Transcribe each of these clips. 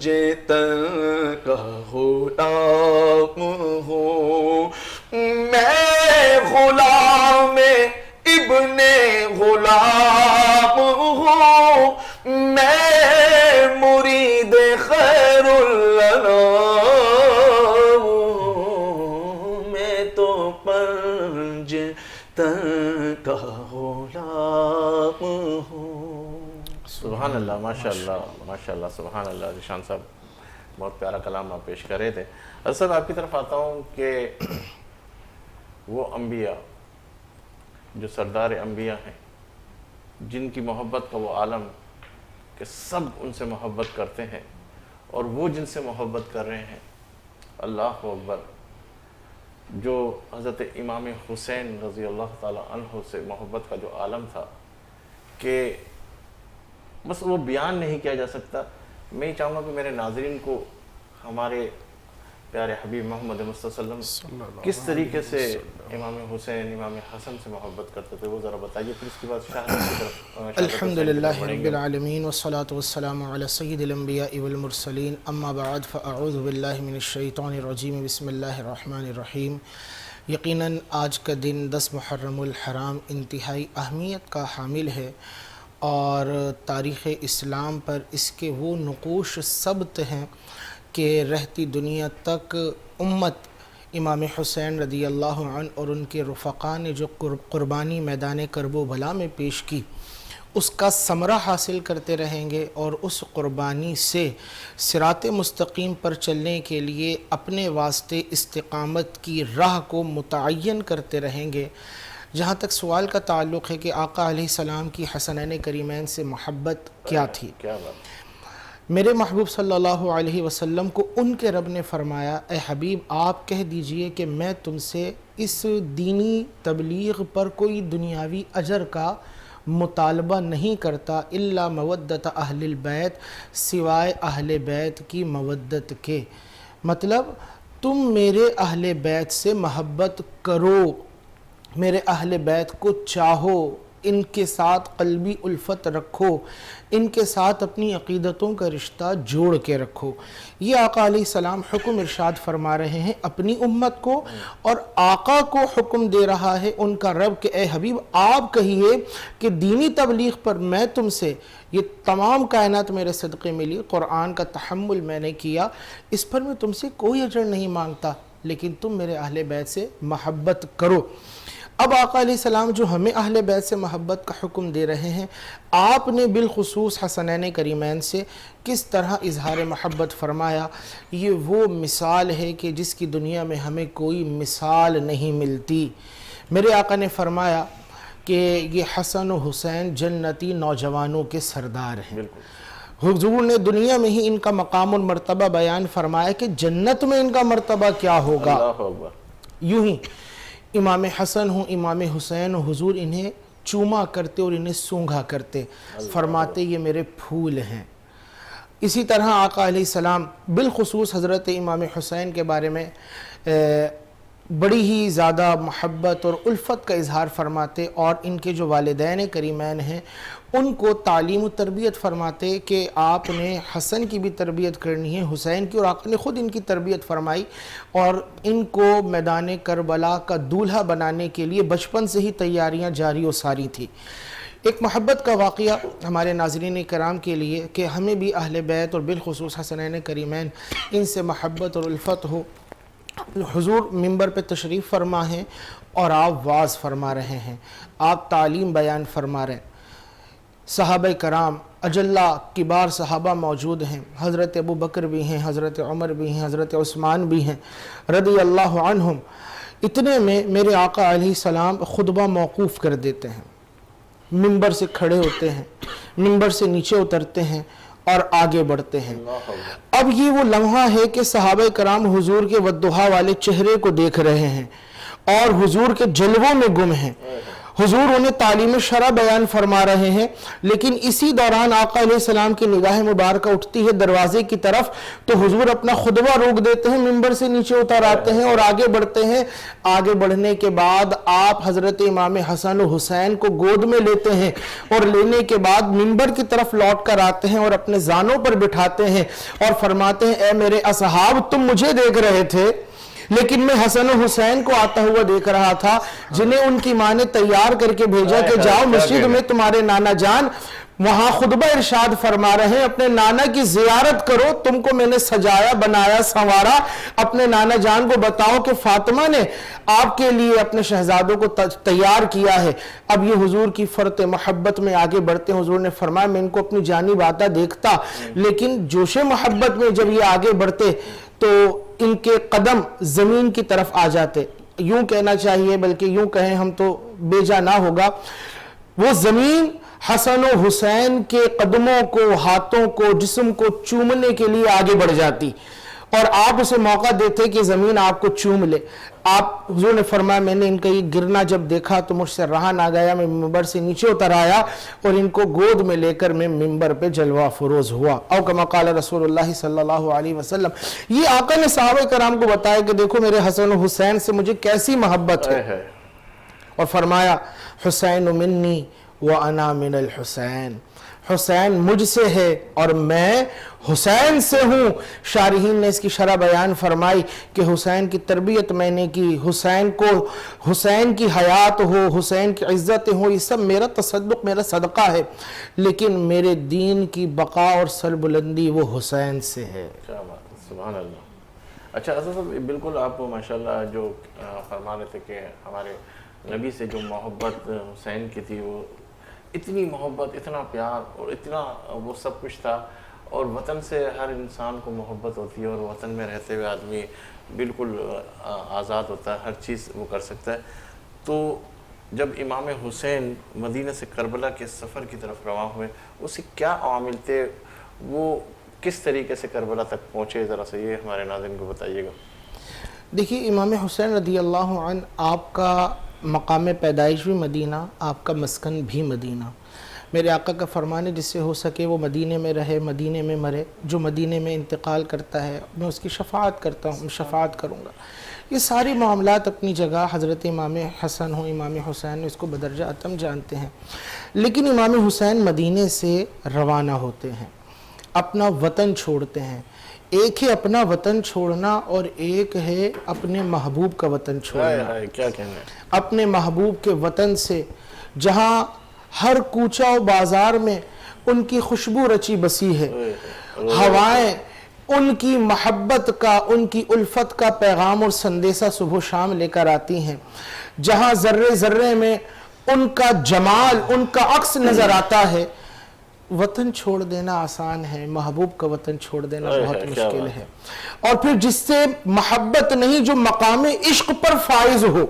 مجھے تن کا غلام ہوں، میں غلام ابن غلام ہوں، میں مرید خیر الانام ہوں، میں تو پنج تن کا غلام ہوں۔ سبحان اللہ، ماشاء اللہ، ماشاء اللہ، سبحان اللہ۔ ذیشان صاحب بہت پیارا کلام آپ پیش کر رہے تھے۔ اصل آپ کی طرف آتا ہوں کہ وہ انبیاء جو سردار انبیاء ہیں، جن کی محبت کا وہ عالم کہ سب ان سے محبت کرتے ہیں، اور وہ جن سے محبت کر رہے ہیں، اللہ اکبر، جو حضرت امام حسین رضی اللہ تعالیٰ عنہ سے محبت کا جو عالم تھا کہ بس وہ بیان نہیں کیا جا سکتا۔ میں ہی چاہوں گا کہ میرے ناظرین کو ہمارے پیارے حبیب محمد مصطفیٰ صلی اللہ علیہ وسلم کس طریقے سے امام حسین امام حسن سے محبت کرتے تھے وہ ذرا بتائیے، پھر اس کے بعد شہادت کی طرف الحمدللہ رب العالمین والصلاة والسلام علی سید الانبیاء والمرسلین، اما بعد فاعوذ باللہ من الشیطان الرجیم، بسم اللہ الرحمن الرحیم۔ یقیناً آج کا دن 10 محرم الحرام انتہائی اہمیت کا حامل ہے، اور تاریخ اسلام پر اس کے وہ نقوش ثبت ہیں کہ رہتی دنیا تک امت امام حسین رضی اللہ عنہ اور ان کے رفقا نے جو قربانی میدان کرب و بلا میں پیش کی، اس کا ثمرہ حاصل کرتے رہیں گے، اور اس قربانی سے صراط مستقیم پر چلنے کے لیے اپنے واسطے استقامت کی راہ کو متعین کرتے رہیں گے۔ جہاں تک سوال کا تعلق ہے کہ آقا علیہ السلام کی حسنین کریمین سے محبت کیا تھی، کیا بات، میرے محبوب صلی اللہ علیہ وسلم کو ان کے رب نے فرمایا، اے حبیب آپ کہہ دیجئے کہ میں تم سے اس دینی تبلیغ پر کوئی دنیاوی اجر کا مطالبہ نہیں کرتا، الا مودت اہل البیت، سوائے اہل بیت کی مودت کے۔ مطلب تم میرے اہل بیت سے محبت کرو، میرے اہل بیت کو چاہو، ان کے ساتھ قلبی الفت رکھو، ان کے ساتھ اپنی عقیدتوں کا رشتہ جوڑ کے رکھو۔ یہ آقا علیہ السلام حکم ارشاد فرما رہے ہیں اپنی امت کو، اور آقا کو حکم دے رہا ہے ان کا رب کہ اے حبیب آپ کہیے کہ دینی تبلیغ پر میں تم سے، یہ تمام کائنات میرے صدقے ملی، قرآن کا تحمل میں نے کیا، اس پر میں تم سے کوئی اجر نہیں مانگتا، لیکن تم میرے اہل بیت سے محبت کرو۔ اب آقا علیہ السلام جو ہمیں اہل بیت سے محبت کا حکم دے رہے ہیں، آپ نے بالخصوص حسنین کریمین سے کس طرح اظہار محبت فرمایا، یہ وہ مثال ہے کہ جس کی دنیا میں ہمیں کوئی مثال نہیں ملتی۔ میرے آقا نے فرمایا کہ یہ حسن و حسین جنتی نوجوانوں کے سردار ہیں۔ حضور نے دنیا میں ہی ان کا مقام اور مرتبہ بیان فرمایا کہ جنت میں ان کا مرتبہ کیا ہوگا۔ اللہ اکبر۔ یوں ہی امام حسن ہوں امام حسین ہوں، حضور انہیں چوما کرتے اور انہیں سونگھا کرتے، فرماتے یہ میرے پھول ہیں۔ اسی طرح آقا علیہ السلام بالخصوص حضرت امام حسین کے بارے میں بڑی ہی زیادہ محبت اور الفت کا اظہار فرماتے، اور ان کے جو والدین کریمین ہیں ان کو تعلیم و تربیت فرماتے کہ آپ نے حسن کی بھی تربیت کرنی ہے، حسین کی، اور آقا نے خود ان کی تربیت فرمائی، اور ان کو میدان کربلا کا دولہا بنانے کے لیے بچپن سے ہی تیاریاں جاری و ساری تھی۔ ایک محبت کا واقعہ ہمارے ناظرین کرام کے لیے کہ ہمیں بھی اہل بیت اور بالخصوص حسنین کریمین ان سے محبت اور الفت ہو۔ حضور منبر پہ تشریف فرما ہیں اور آپ واعظ فرما رہے ہیں، آپ تعلیم بیان فرما رہے ہیں، صحابہ کرام اجلہ کبار صحابہ موجود ہیں، حضرت ابو بکر بھی ہیں، حضرت عمر بھی ہیں، حضرت عثمان بھی ہیں رضی اللہ عنہم۔ اتنے میں میرے آقا علیہ السلام خطبہ موقوف کر دیتے ہیں، منبر سے کھڑے ہوتے ہیں، منبر سے نیچے اترتے ہیں اور آگے بڑھتے ہیں۔ اب یہ وہ لمحہ ہے کہ صحابہ کرام حضور کے والضحیٰ والے چہرے کو دیکھ رہے ہیں اور حضور کے جلووں میں گم ہیں۔ حضور انہیں تعلیم شرع بیان فرما رہے ہیں، لیکن اسی دوران آقا علیہ السلام کی نگاہ مبارکہ اٹھتی ہے دروازے کی طرف، تو حضور اپنا خطبہ روک دیتے ہیں، منبر سے نیچے اتر آتے ہیں اور آگے بڑھتے ہیں۔ آگے بڑھنے کے بعد آپ حضرت امام حسن و حسین کو گود میں لیتے ہیں، اور لینے کے بعد منبر کی طرف لوٹ کر آتے ہیں اور اپنے زانوں پر بٹھاتے ہیں اور فرماتے ہیں اے میرے اصحاب، تم مجھے دیکھ رہے تھے لیکن میں حسن و حسین کو آتا ہوا دیکھ رہا تھا، جنہیں ان کی ماں نے تیار کر کے بھیجا کہ جاؤ مسجد میں تمہارے نانا جان وہاں خطبہ ارشاد فرما رہے ہیں، اپنے نانا کی زیارت کرو، تم کو میں نے سجایا بنایا سنوارا، اپنے نانا جان کو بتاؤ کہ فاطمہ نے آپ کے لیے اپنے شہزادوں کو تیار کیا ہے۔ اب یہ حضور کی فرط محبت میں آگے بڑھتے ہیں۔ حضور نے فرمایا میں ان کو اپنی جانب آتا دیکھتا، لیکن جوش محبت میں جب یہ آگے بڑھتے تو ان کے قدم زمین کی طرف آ جاتے، یوں کہنا چاہیے بلکہ یوں کہیں ہم تو بیجا نہ ہوگا، وہ زمین حسن و حسین کے قدموں کو، ہاتھوں کو، جسم کو چومنے کے لیے آگے بڑھ جاتی، اور آپ اسے موقع دیتے کہ زمین آپ کو چوم لے۔ آپ حضور نے فرمایا میں نے ان کا یہ گرنا جب دیکھا تو مجھ سے رہا نہ گیا، میں منبر سے نیچے اتر آیا اور ان کو گود میں لے کر میں منبر پہ جلوہ فروز ہوا۔ او کما قال رسول اللہ صلی اللہ علیہ وسلم۔ یہ آقا نے صحابہ کرام کو بتایا کہ دیکھو میرے حسن و حسین سے مجھے کیسی محبت ہے، اور فرمایا حسین منی وَأَنَا مِنَ الْحُسَيْن، حسین مجھ سے ہے اور میں حسین سے ہوں۔ شارحین نے اس کی شرح بیان فرمائی کہ حسین کی تربیت میں نے کی، حسین کو، حسین کی حیات ہو، حسین کی عزت ہو، یہ سب میرا تصدق، میرا صدقہ ہے، لیکن میرے دین کی بقا اور سربلندی وہ حسین سے ہے۔ کیا بات ہے، سبحان اللہ۔ اچھا حضرت صاحب بالکل آپ ماشاءاللہ جو فرما رہے تھے کہ ہمارے نبی سے جو محبت حسین کی تھی، وہ اتنی محبت، اتنا پیار اور اتنا وہ سب کچھ تھا، اور وطن سے ہر انسان کو محبت ہوتی ہے، اور وطن میں رہتے ہوئے آدمی بالکل آزاد ہوتا ہے، ہر چیز وہ کر سکتا ہے۔ تو جب امام حسین مدینہ سے کربلا کے سفر کی طرف رواں ہوئے، اسے کیا عوامل تھے، وہ کس طریقے سے کربلا تک پہنچے، ذرا سے یہ ہمارے ناظرین کو بتائیے گا۔ دیکھیے امام حسین رضی اللہ عنہ، آپ کا مقام پیدائش بھی مدینہ، آپ کا مسکن بھی مدینہ۔ میرے آقا کا فرمان ہے جس سے ہو سکے وہ مدینے میں رہے، مدینے میں مرے، جو مدینے میں انتقال کرتا ہے میں اس کی شفاعت کرتا ہوں، میں شفاعت کروں گا۔ یہ ساری معاملات اپنی جگہ، حضرت امام حسن ہوں، امام حسین اس کو بدرجہ اتم جانتے ہیں، لیکن امام حسین مدینے سے روانہ ہوتے ہیں، اپنا وطن چھوڑتے ہیں۔ ایک ہے اپنا وطن چھوڑنا اور ایک ہے اپنے محبوب کا وطن چھوڑنا۔ کیا کہنا ہے، اپنے محبوب کے وطن سے، جہاں ہر کوچہ و بازار میں ان کی خوشبو رچی بسی ہے، ہوائیں ان کی محبت کا، ان کی الفت کا پیغام اور سندیسہ صبح و شام لے کر آتی ہیں، جہاں ذرے ذرے میں ان کا جمال، ان کا عکس نظر آتا ہے۔ وطن چھوڑ دینا آسان ہے، محبوب کا وطن چھوڑ دینا بہت مشکل ہے، اور پھر جس سے محبت نہیں، جو مقام عشق پر فائز ہو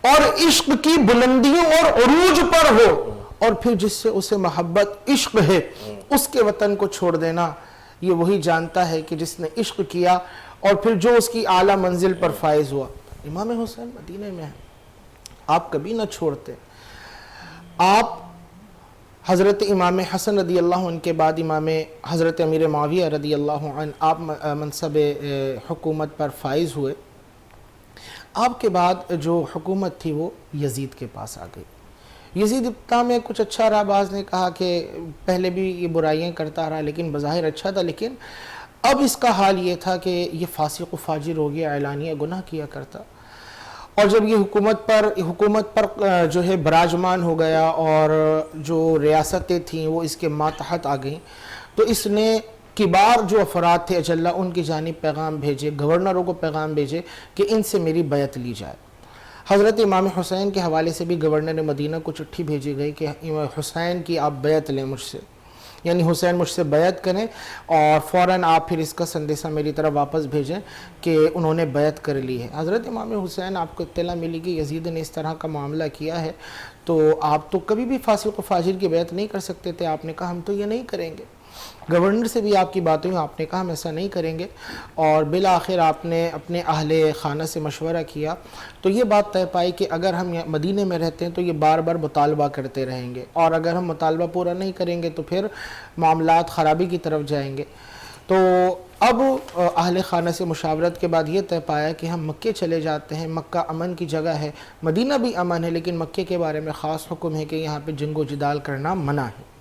اور عشق کی بلندیوں اور عروج پر ہو، اور پھر جس سے اسے محبت عشق ہے، اس کے وطن کو چھوڑ دینا، یہ وہی جانتا ہے کہ جس نے عشق کیا اور پھر جو اس کی اعلیٰ منزل پر فائز ہوا۔ امام حسین مدینے میں ہیں، آپ کبھی نہ چھوڑتے۔ آپ حضرت امام حسن رضی اللہ عنہ کے بعد امام حضرت امیر معاویہ رضی اللہ عنہ، آپ منصب حکومت پر فائز ہوئے۔ آپ کے بعد جو حکومت تھی وہ یزید کے پاس آ گئی۔ یزید ابتدا میں کچھ اچھا رہا، بعض نے کہا کہ پہلے بھی یہ برائیاں کرتا رہا لیکن بظاہر اچھا تھا، لیکن اب اس کا حال یہ تھا کہ یہ فاسق و فاجر ہو گیا، اعلانیہ گناہ کیا کرتا، اور جب یہ حکومت پر جو ہے براجمان ہو گیا اور جو ریاستیں تھیں وہ اس کے ماتحت آ گئیں، تو اس نے کبار جو افراد تھے اجلہ ان کی جانب پیغام بھیجے، گورنروں کو پیغام بھیجے کہ ان سے میری بیعت لی جائے۔ حضرت امام حسین کے حوالے سے بھی گورنر مدینہ کو چٹھی بھیجی گئی کہ حسین کی آپ بیعت لیں مجھ سے، یعنی حسین مجھ سے بیعت کریں، اور فوراً آپ پھر اس کا سندیسہ میری طرف واپس بھیجیں کہ انہوں نے بیعت کر لی ہے۔ حضرت امام حسین، آپ کو اطلاع ملی کہ یزید نے اس طرح کا معاملہ کیا ہے، تو آپ تو کبھی بھی فاسق و فاجر کی بیعت نہیں کر سکتے تھے، آپ نے کہا ہم تو یہ نہیں کریں گے۔ گورنر سے بھی آپ کی باتیں ہوئی، آپ نے کہا ہم ایسا نہیں کریں گے، اور بالآخر آپ نے اپنے اہل خانہ سے مشورہ کیا تو یہ بات طے پائی کہ اگر ہم مدینے میں رہتے ہیں تو یہ بار بار مطالبہ کرتے رہیں گے، اور اگر ہم مطالبہ پورا نہیں کریں گے تو پھر معاملات خرابی کی طرف جائیں گے۔ تو اب اہل خانہ سے مشاورت کے بعد یہ طے پایا کہ ہم مکے چلے جاتے ہیں، مکہ امن کی جگہ ہے، مدینہ بھی امن ہے، لیکن مکے کے بارے میں خاص حکم ہے کہ یہاں پہ جنگ و جدال کرنا منع ہے۔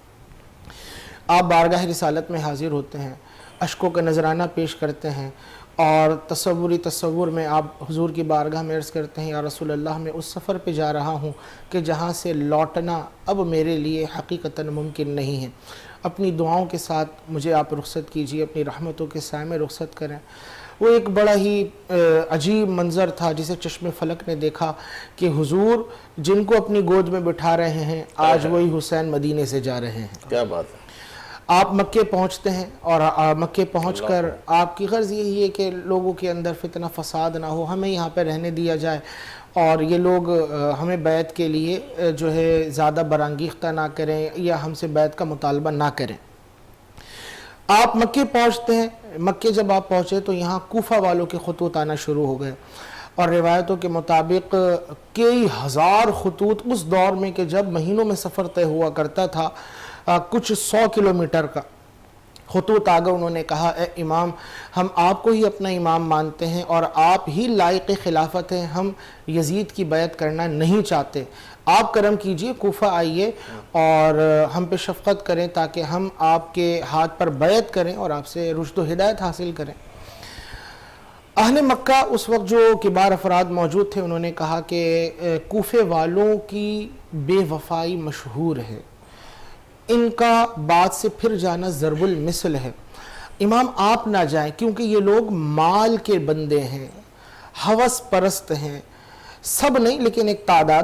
آپ بارگاہ رسالت میں حاضر ہوتے ہیں، اشکوں کا نذرانہ پیش کرتے ہیں، اور تصور میں آپ حضور کی بارگاہ میں عرض کرتے ہیں یا رسول اللہ میں اس سفر پہ جا رہا ہوں کہ جہاں سے لوٹنا اب میرے لیے حقیقتاً ممکن نہیں ہے، اپنی دعاؤں کے ساتھ مجھے آپ رخصت کیجیے، اپنی رحمتوں کے سائے میں رخصت کریں۔ وہ ایک بڑا ہی عجیب منظر تھا جسے چشم فلک نے دیکھا کہ حضور جن کو اپنی گود میں بٹھا رہے ہیں آج وہی حسین مدینے سے جا رہے ہیں۔ کیا بات ہے۔ آپ مکے پہنچتے ہیں، اور مکے پہنچ کر آپ کی غرض یہی ہے کہ لوگوں کے اندر فتنہ فساد نہ ہو، ہمیں یہاں پہ رہنے دیا جائے، اور یہ لوگ ہمیں بیعت کے لیے جو ہے زیادہ برانگیختہ نہ کریں یا ہم سے بیعت کا مطالبہ نہ کریں۔ آپ مکے پہنچتے ہیں، مکے جب آپ پہنچے تو یہاں کوفہ والوں کے خطوط آنا شروع ہو گئے، اور روایتوں کے مطابق کئی ہزار خطوط اس دور میں کہ جب مہینوں میں سفر طے ہوا کرتا تھا، کچھ 100 کلومیٹر کا خطوط آگے، انہوں نے کہا اے امام ہم آپ کو ہی اپنا امام مانتے ہیں اور آپ ہی لائق خلافت ہیں، ہم یزید کی بیعت کرنا نہیں چاہتے، آپ کرم کیجئے کوفہ آئیے اور ہم پہ شفقت کریں تاکہ ہم آپ کے ہاتھ پر بیعت کریں اور آپ سے رشد و ہدایت حاصل کریں۔ اہل مکہ اس وقت جو کبار افراد موجود تھے انہوں نے کہا کہ کوفے والوں کی بے وفائی مشہور ہے، ان کا بات سے پھر جانا ضرب المثل ہے، امام آپ نہ جائیں کیونکہ یہ لوگ مال کے بندے ہیں، ہوس پرست ہیں، سب نہیں لیکن ایک تعداد۔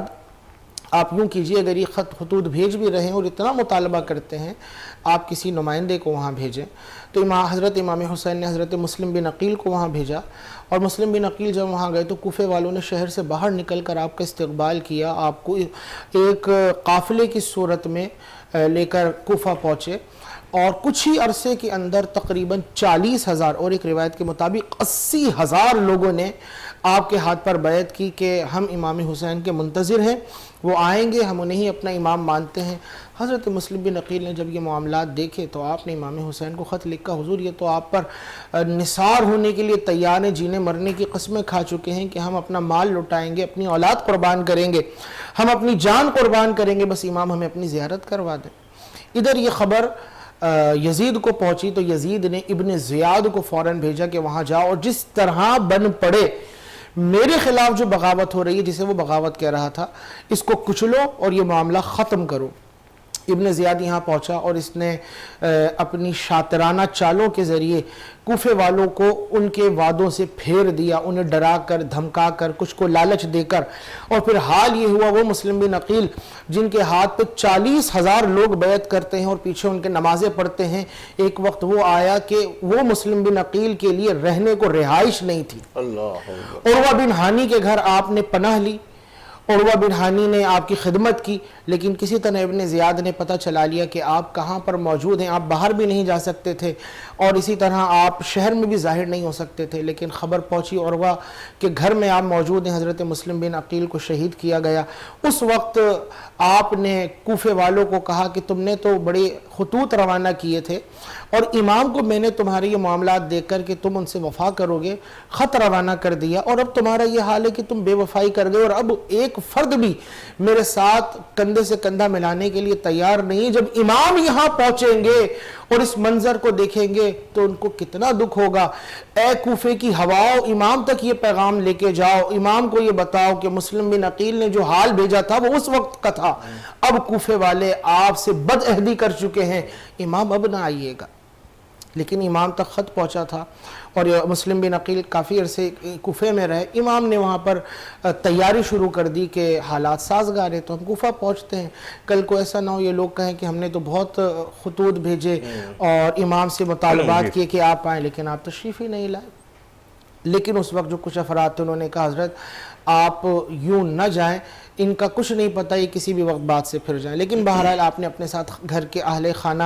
آپ یوں کیجئے اگر یہ خطوط بھیج بھی رہے ہیں اور اتنا مطالبہ کرتے ہیں آپ کسی نمائندے کو وہاں بھیجیں۔ تو حضرت امام حسین نے حضرت مسلم بن عقیل کو وہاں بھیجا، اور مسلم بن عقیل جب وہاں گئے تو کوفے والوں نے شہر سے باہر نکل کر آپ کا استقبال کیا، آپ کو ایک قافلے کی صورت میں لے کر کوفہ پہنچے، اور کچھ ہی عرصے کے اندر تقریباً 40,000 اور ایک روایت کے مطابق 80,000 لوگوں نے آپ کے ہاتھ پر بیعت کی کہ ہم امام حسین کے منتظر ہیں، وہ آئیں گے، ہم انہیں اپنا امام مانتے ہیں۔ حضرت مسلم بن عقیل نے جب یہ معاملات دیکھے تو آپ نے امام حسین کو خط لکھا، حضور یہ تو آپ پر نثار ہونے کے لیے تیار ہیں، جینے مرنے کی قسمیں کھا چکے ہیں کہ ہم اپنا مال لٹائیں گے، اپنی اولاد قربان کریں گے، ہم اپنی جان قربان کریں گے، بس امام ہمیں اپنی زیارت کروا دیں۔ ادھر یہ خبر یزید کو پہنچی تو یزید نے ابن زیاد کو فوراً بھیجا کہ وہاں جاؤ اور جس طرح بن پڑے میرے خلاف جو بغاوت ہو رہی ہے، جسے وہ بغاوت کہہ رہا تھا، اس کو کچلو اور یہ معاملہ ختم کرو۔ ابن زیاد یہاں پہنچا اور اس نے اپنی شاطرانہ چالوں کے ذریعے کوفے والوں کو ان کے وعدوں سے پھیر دیا، انہیں ڈرا کر دھمکا کر کچھ کو لالچ دے کر، اور پھر حال یہ ہوا وہ مسلم بن عقیل جن کے ہاتھ پہ 40,000 لوگ بیعت کرتے ہیں اور پیچھے ان کے نمازیں پڑھتے ہیں، ایک وقت وہ آیا کہ وہ مسلم بن عقیل کے لیے رہنے کو رہائش نہیں تھی۔ اللہ عروہ بن ہانی کے گھر آپ نے پناہ لی، عروہ بن ہانی نے آپ کی خدمت کی، لیکن کسی طرح ابن زیاد نے پتہ چلا لیا کہ آپ کہاں پر موجود ہیں، آپ باہر بھی نہیں جا سکتے تھے اور اسی طرح آپ شہر میں بھی ظاہر نہیں ہو سکتے تھے، لیکن خبر پہنچی عروہ کے گھر میں آپ موجود ہیں، حضرت مسلم بن عقیل کو شہید کیا گیا۔ اس وقت آپ نے کوفے والوں کو کہا کہ تم نے تو بڑے خطوط روانہ کیے تھے اور امام کو میں نے تمہارے یہ معاملات دیکھ کر کہ تم ان سے وفا کرو گے خط روانہ کر دیا، اور اب تمہارا یہ حال ہے کہ تم بے وفائی کر گئے اور اب ایک فرد بھی میرے ساتھ کندھے سے کندھا ملانے کے لیے تیار نہیں۔ جب امام یہاں پہنچیں گے اور اس منظر کو دیکھیں گے تو ان کو کتنا دکھ ہوگا۔ اے کوفے کی ہواؤ، امام تک یہ پیغام لے کے جاؤ، امام کو یہ بتاؤ کہ مسلم بن عقیل نے جو حال بھیجا تھا وہ اس وقت کا تھا، اب کوفے والے آپ سے بد عہدی کر چکے ہیں، امام اب نہ آئیے گا۔ لیکن امام تک خط پہنچا تھا اور مسلم بن عقیل کافی عرصے کوفے میں رہے۔ امام نے وہاں پر تیاری شروع کر دی کہ حالات سازگار ہیں تو ہم کوفہ پہنچتے ہیں، کل کو ایسا نہ ہو یہ لوگ کہیں کہ ہم نے تو بہت خطوط بھیجے اور امام سے مطالبات کیے کہ آپ آئیں لیکن آپ تشریف ہی نہیں لائے۔ لیکن اس وقت جو کچھ افراد تھے انہوں نے کہا حضرت آپ یوں نہ جائیں، ان کا کچھ نہیں پتہ، یہ کسی بھی وقت بات سے پھر جائیں. لیکن بہرحال آپ نے اپنے ساتھ گھر کے اہل خانہ،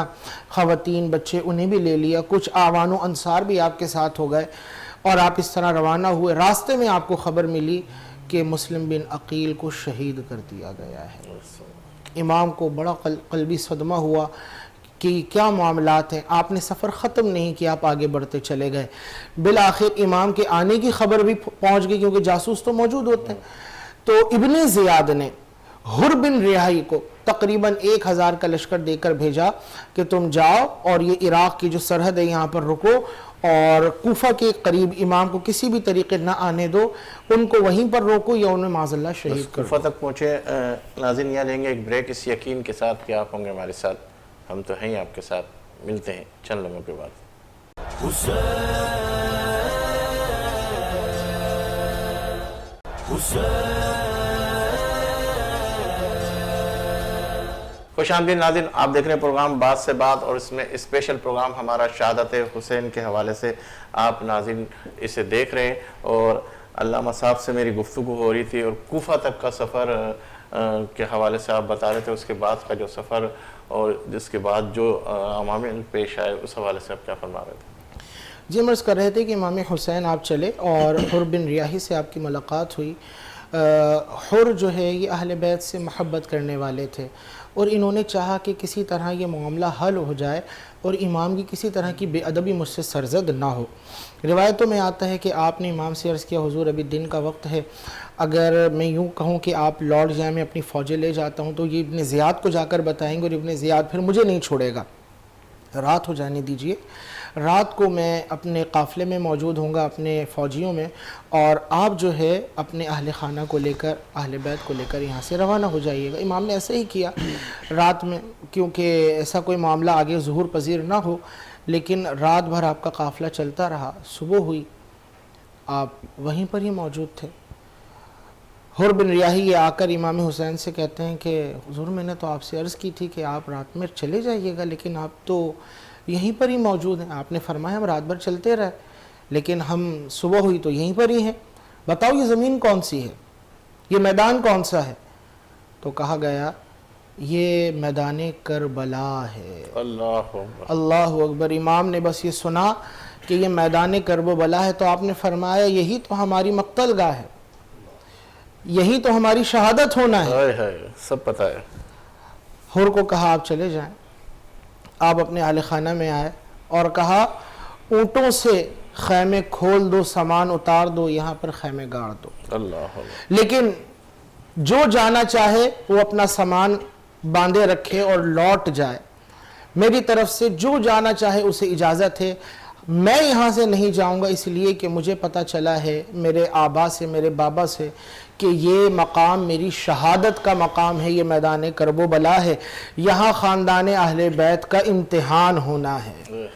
خواتین، بچے، انہیں بھی لے لیا، کچھ اعوان و انصار بھی آپ کے ساتھ ہو گئے اور آپ اس طرح روانہ ہوئے. راستے میں آپ کو خبر ملی کہ مسلم بن عقیل کو شہید کر دیا گیا ہے. امام کو بڑا قلبی صدمہ ہوا کہ کیا معاملات ہیں. آپ نے سفر ختم نہیں کیا، آپ آگے بڑھتے چلے گئے. بالآخر امام کے آنے کی خبر بھی پہنچ گئی، کیونکہ جاسوس تو موجود ہوتے ہیں. تو ابن زیاد نے حر بن ریاحی کو تقریباً 1000 کا لشکر دے کر بھیجا کہ تم جاؤ اور یہ عراق کی جو سرحد ہے یہاں پر رکو اور کوفہ کے قریب امام کو کسی بھی طریقے نہ آنے دو، ان کو وہیں پر روکو یا انہیں معاذ اللہ شہید کرو. کوفہ تک پہنچے. ناظرین یہاں لیں گے ایک بریک اس یقین کے ساتھ کہ آپ ہوں گے ہمارے ساتھ. ہم تو ہیں آپ کے ساتھ. ملتے ہیں چند لمحوں کے بعد. خوش آمدید ناظرین، آپ دیکھ رہے ہیں پروگرام بات سے بات، اور اس میں اسپیشل پروگرام ہمارا شہادت حسین کے حوالے سے آپ ناظرین اسے دیکھ رہے ہیں. اور علامہ صاحب سے میری گفتگو ہو رہی تھی اور کوفہ تک کا سفر کے حوالے سے آپ بتا رہے تھے، اس کے بعد کا جو سفر اور جس کے بعد جو عوامل پیش آئے اس حوالے سے آپ کیا فرما رہے تھے؟ جی ہم عرض کر رہے تھے کہ امام حسین آپ چلے اور حر بن ریاحی سے آپ کی ملاقات ہوئی. حر جو ہے یہ اہل بیت سے محبت کرنے والے تھے اور انہوں نے چاہا کہ کسی طرح یہ معاملہ حل ہو جائے اور امام کی کسی طرح کی بے ادبی مجھ سے سرزد نہ ہو. روایتوں میں آتا ہے کہ آپ نے امام سے عرض کیا حضور ابھی دن کا وقت ہے، اگر میں یوں کہوں کہ آپ لوٹ جائیں، میں اپنی فوجیں لے جاتا ہوں تو یہ ابن زیاد کو جا کر بتائیں گے اور ابن زیاد پھر مجھے نہیں چھوڑے گا. رات ہو جانے دیجئے، رات کو میں اپنے قافلے میں موجود ہوں گا، اپنے فوجیوں میں، اور آپ جو ہے اپنے اہل خانہ کو لے کر، اہل بیت کو لے کر یہاں سے روانہ ہو جائیے گا. امام نے ایسے ہی کیا رات میں، کیونکہ ایسا کوئی معاملہ آگے ظہور پذیر نہ ہو. لیکن رات بھر آپ کا قافلہ چلتا رہا. صبح ہوئی، آپ وہیں پر ہی موجود تھے. حر بن ریاحی یہ آ کر امام حسین سے کہتے ہیں کہ حضور میں نے تو آپ سے عرض کی تھی کہ آپ رات میں چلے جائیے گا، لیکن آپ تو یہیں پر ہی موجود ہیں. آپ نے فرمایا ہم رات بھر چلتے رہے، لیکن ہم صبح ہوئی تو یہیں پر ہی ہیں. بتاؤ یہ زمین کون سی ہے، یہ میدان کون سا ہے؟ تو کہا گیا یہ میدان کربلا ہے. اللہ اکبر. اللہ اکبر. امام نے بس یہ سنا کہ یہ میدان کرب و بلا ہے تو آپ نے فرمایا یہی تو ہماری مقتل گاہ ہے، یہی تو ہماری شہادت ہونا ہے. سب پتہ ہے. حر کو کہا آپ چلے جائیں. آپ اپنے اہل خانہ میں آئے اور کہا اونٹوں سے خیمے کھول دو، سامان اتار دو، یہاں پر خیمے گاڑ دو. اللہ لیکن جو جانا چاہے وہ اپنا سامان باندھے رکھے اور لوٹ جائے. میری طرف سے جو جانا چاہے اسے اجازت ہے. میں یہاں سے نہیں جاؤں گا اس لیے کہ مجھے پتہ چلا ہے میرے آبا سے، میرے بابا سے، کہ یہ مقام میری شہادت کا مقام ہے، یہ میدان کرب و بلا ہے، یہاں خاندان اہل بیت کا امتحان ہونا ہے.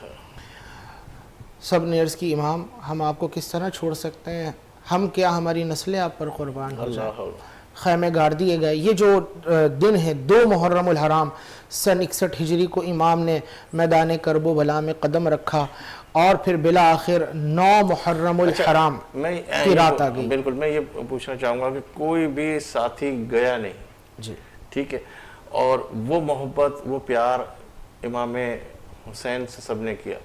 سب نے عرض کی امام ہم آپ کو کس طرح چھوڑ سکتے ہیں، ہم کیا ہماری نسلیں آپ پر قربان ہو جائیں. خیمے گاڑ دیے گئے. یہ جو دن ہے 2 محرم الحرام سن 61 ہجری کو امام نے میدان کرب و بلا میں قدم رکھا اور پھر بالآخر 9 محرم الحرام کی رات آ گئی. بالکل. میں یہ پوچھنا چاہوں گا کہ کوئی بھی ساتھی گیا نہیں جی ٹھیک ہے، اور وہ محبت، وہ پیار امام حسین سے سب نے کیا.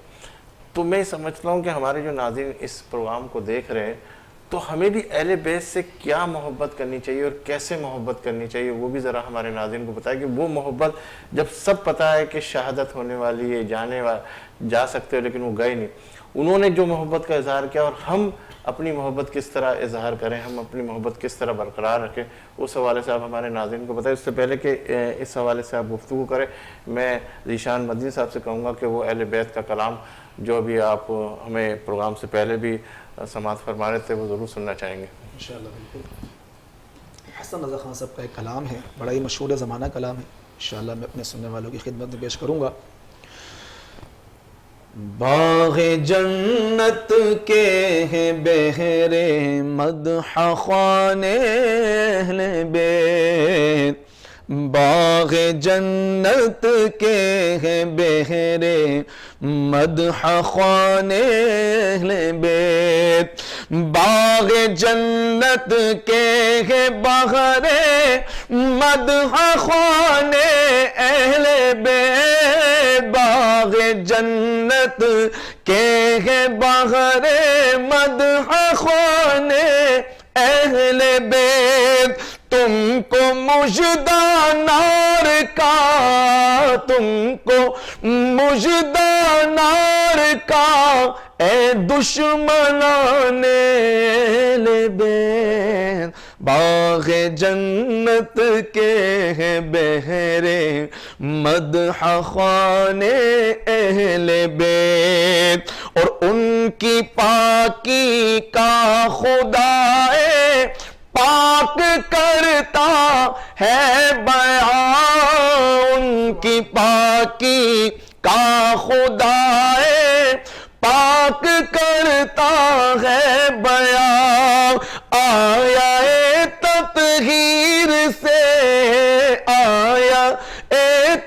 تو میں سمجھتا ہوں کہ ہمارے جو ناظرین اس پروگرام کو دیکھ رہے ہیں تو ہمیں بھی اہل بیت سے کیا محبت کرنی چاہیے اور کیسے محبت کرنی چاہیے، وہ بھی ذرا ہمارے ناظرین کو بتائیں کہ وہ محبت جب سب پتہ ہے کہ شہادت ہونے والی ہے، جا سکتے ہو لیکن وہ گئے نہیں، انہوں نے جو محبت کا اظہار کیا، اور ہم اپنی محبت کس طرح اظہار کریں، ہم اپنی محبت کس طرح برقرار رکھیں، اس حوالے سے آپ ہمارے ناظرین کو بتائیں. اس سے پہلے کہ اس حوالے سے آپ گفتگو کریں، میں ذیشان مدنی صاحب سے کہوں گا کہ وہ اہل بیت کا کلام جو ابھی آپ ہمیں پروگرام سے پہلے بھی سماعت فرما رہے تھے وہ ضرور سننا چاہیں گے. انشاءاللہ بالکل. حسن رضا خان صاحب کا ایک کلام ہے، بڑا ہی مشہور زمانہ کلام ہے، انشاءاللہ میں اپنے سننے والوں کی خدمت میں پیش کروں گا. باغ جنت کے ہیں بہرے مدح خوان اہل بیت، باغ جنت کے ہیں بہرے مدح خوان اہل بیت، باغ جنت کے ہے بہرے مدح خوانے اہل بیت، باغ جنت کے ہے بہرے مدح خوانے اہل بیت، تم کو مژدہ نار کا، تم کو مژدہ نار کا اے دشمنان اہل بیت، باغ جنت کے ہیں بہرے مدح خوانے اہل بیت، اور ان کی پاکی کا خدائے پاک کرتا ہے بیان، ان کی پاکی کا خدائے پاک کرتا ہے بیان، آیا تطہیر سے، آیا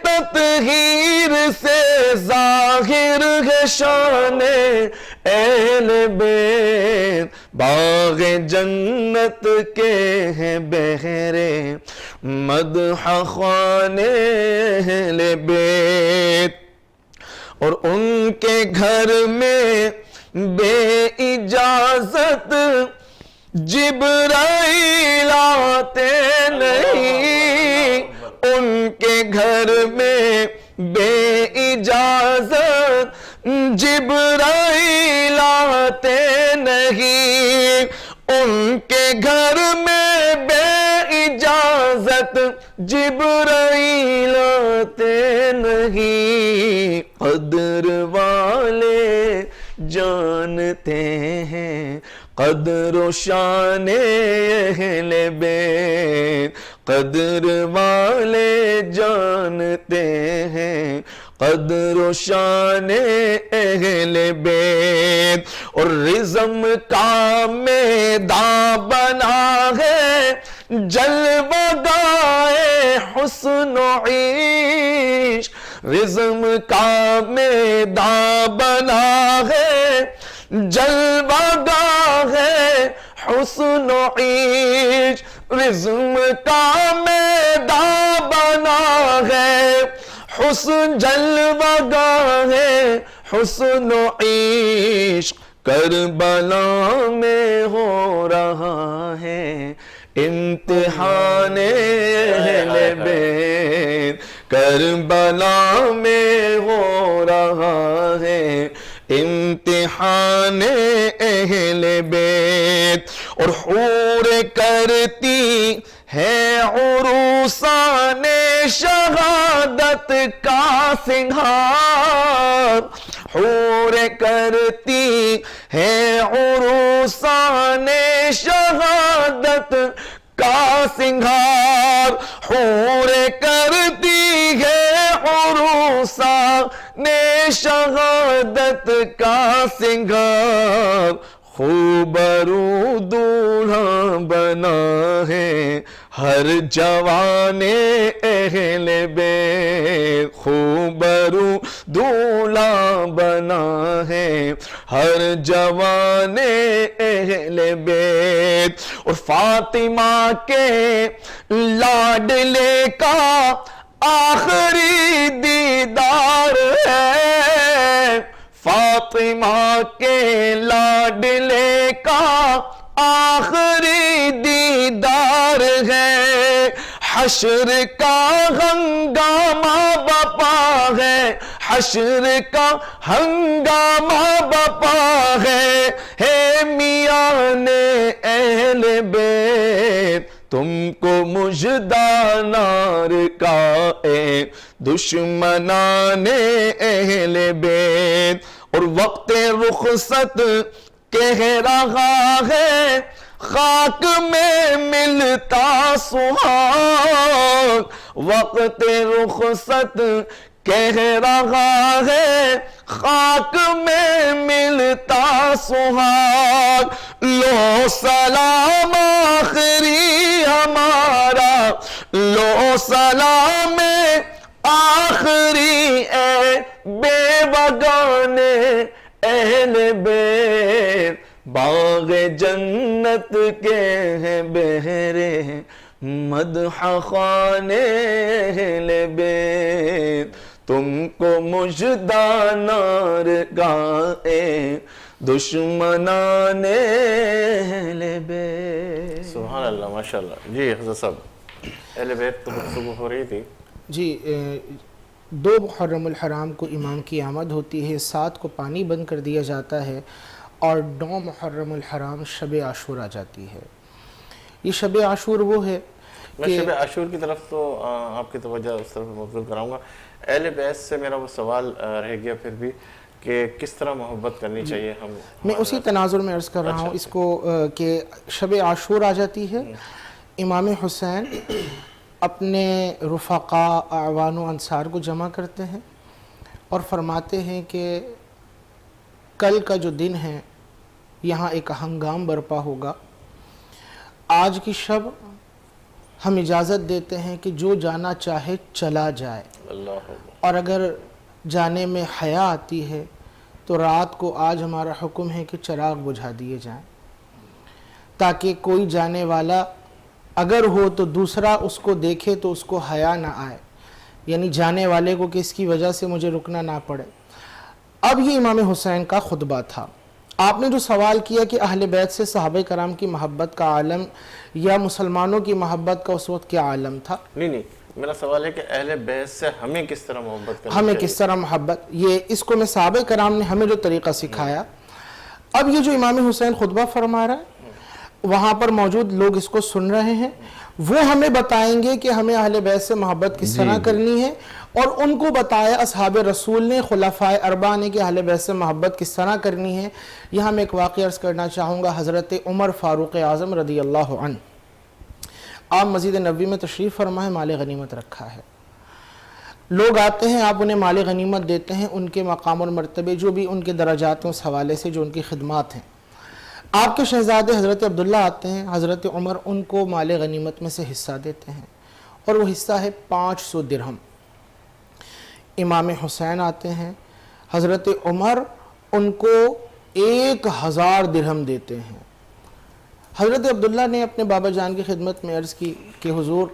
تطہیر سے ظاہر ہے شان اہل بیت، باغ جنت کے ہیں بہرے مدح خوانے اہل بیت، اور ان کے گھر میں بے اجازت جبرائیل آتے نہیں، ان کے گھر میں بے اجازت جبرائیل آتے نہیں، ان کے گھر میں بے اجازت جبرائیل آتے نہیں، قدر والے جانتے ہیں قدر و شان اہل بیت، قدر والے جانتے ہیں قدر و شان اہل بیت، اور رزم کا میدان بنا ہے جلوہ گائے حسن و عشق، رزم کا میدان بنا ہے جلوہ گاہ ہے حسن و عشق، رزم کا میدان بنا ہے حسن جلوہ گاہ ہے حسن و عشق، کربلا میں ہو رہا ہے امتحان اہل بیت، کربلا میں ہو رہا ہے امتحان اہل بیت، اور حور کرتی ہے عروسان شہادت کا سنگھار، حور کرتی ہے عروسان شہادت کا سنگھار، حور کرتی ہے عروسان شہادت کا سنگھار، خوبرو دولہا بنا ہے ہر جوان اہل بیت، خوبرو دولہا بنا ہے ہر جوان اہل بیت، اور فاطمہ کے لاڈلے کا آخری دیدار ہے، فاطمہ کے لاڈلے کا آخری دیدار ہے، حشر کا ہنگامہ بپا ہے، حشر کا ہنگامہ بپا ہے میان اہل بیت، تم کو مژدہ نار کا اے دشمنان اہل بیت، اور وقت رخصت کہہ رہا ہے خاک میں ملتا سہاگ، وقت رخصت کہہ رہا ہے خاک میں ملتا سہاگ، لو سلام آخری ہمارا، لو سلام آخری اے بے وگانے اہل بیت، باغ جنت کے ہیں بہرے مدح خانے اہل بیت تم کو مژدہ نار گائے دشمنان اہل بیت. سبحان اللہ ماشاء اللہ. جی حضرت صاحب اہل بیت تو گفتگو ہو رہی تھی. جی 2 محرم الحرام کو امام کی آمد ہوتی ہے, 7 کو پانی بند کر دیا جاتا ہے, اور 9 محرم الحرام شب عاشور آ جاتی ہے. یہ شب عاشور وہ ہے میں شب عاشور کی طرف تو آپ کی توجہ اس طرف مبذول کراؤں گا. اہل بیت سے میرا وہ سوال رہ گیا پھر بھی کہ کس طرح محبت کرنی چاہیے. ہم میں اسی تناظر میں عرض کر رہا ہوں اس کو کہ شب عاشور آ جاتی ہے. امام حسین اپنے رفقا اعوان و انصار کو جمع کرتے ہیں اور فرماتے ہیں کہ کل کا جو دن ہے یہاں ایک ہنگام برپا ہوگا. آج کی شب ہم اجازت دیتے ہیں کہ جو جانا چاہے چلا جائے, اللہ اور اگر جانے میں حیا آتی ہے تو رات کو آج ہمارا حکم ہے کہ چراغ بجھا دیے جائیں, تاکہ کوئی جانے والا اگر ہو تو دوسرا اس کو دیکھے تو اس کو حیا نہ آئے, یعنی جانے والے کو کہ اس کی وجہ سے مجھے رکنا نہ پڑے. اب یہ امام حسین کا خطبہ تھا. آپ نے جو سوال کیا کہ اہل بیت سے صحابہ کرام کی محبت کا عالم یا مسلمانوں کی محبت کا اس وقت کیا عالم تھا, نہیں میرا سوال ہے کہ اہل بیت سے ہمیں کس طرح محبت کرنی ہمیں چاہیے؟ کس طرح محبت, یہ اس کو میں صحابہ کرام نے ہمیں جو طریقہ سکھایا. اب یہ جو امام حسین خطبہ فرما رہا ہے وہاں پر موجود لوگ اس کو سن رہے ہیں, وہ ہمیں بتائیں گے کہ ہمیں اہل بیت سے محبت کس طرح کرنی ہے, اور ان کو بتایا اصحاب رسول نے, خلفائے اربعہ نے کہ اہل بیت سے محبت کس طرح کرنی ہے. یہاں میں ایک واقعہ عرض کرنا چاہوں گا. حضرت عمر فاروق اعظم رضی اللہ عنہ, آپ مسجد نبوی میں تشریف فرما ہے, مال غنیمت رکھا ہے. لوگ آتے ہیں, آپ انہیں مال غنیمت دیتے ہیں, ان کے مقام اور مرتبے جو بھی ان کے درجات ہیں اس حوالے سے جو ان کی خدمات ہیں. آپ کے شہزادے حضرت عبداللہ آتے ہیں, حضرت عمر ان کو مال غنیمت میں سے حصہ دیتے ہیں, اور وہ حصہ ہے 500 درہم. امام حسین آتے ہیں, حضرت عمر ان کو 1000 درہم دیتے ہیں. حضرت عبداللہ نے اپنے بابا جان کی خدمت میں عرض کی کہ حضور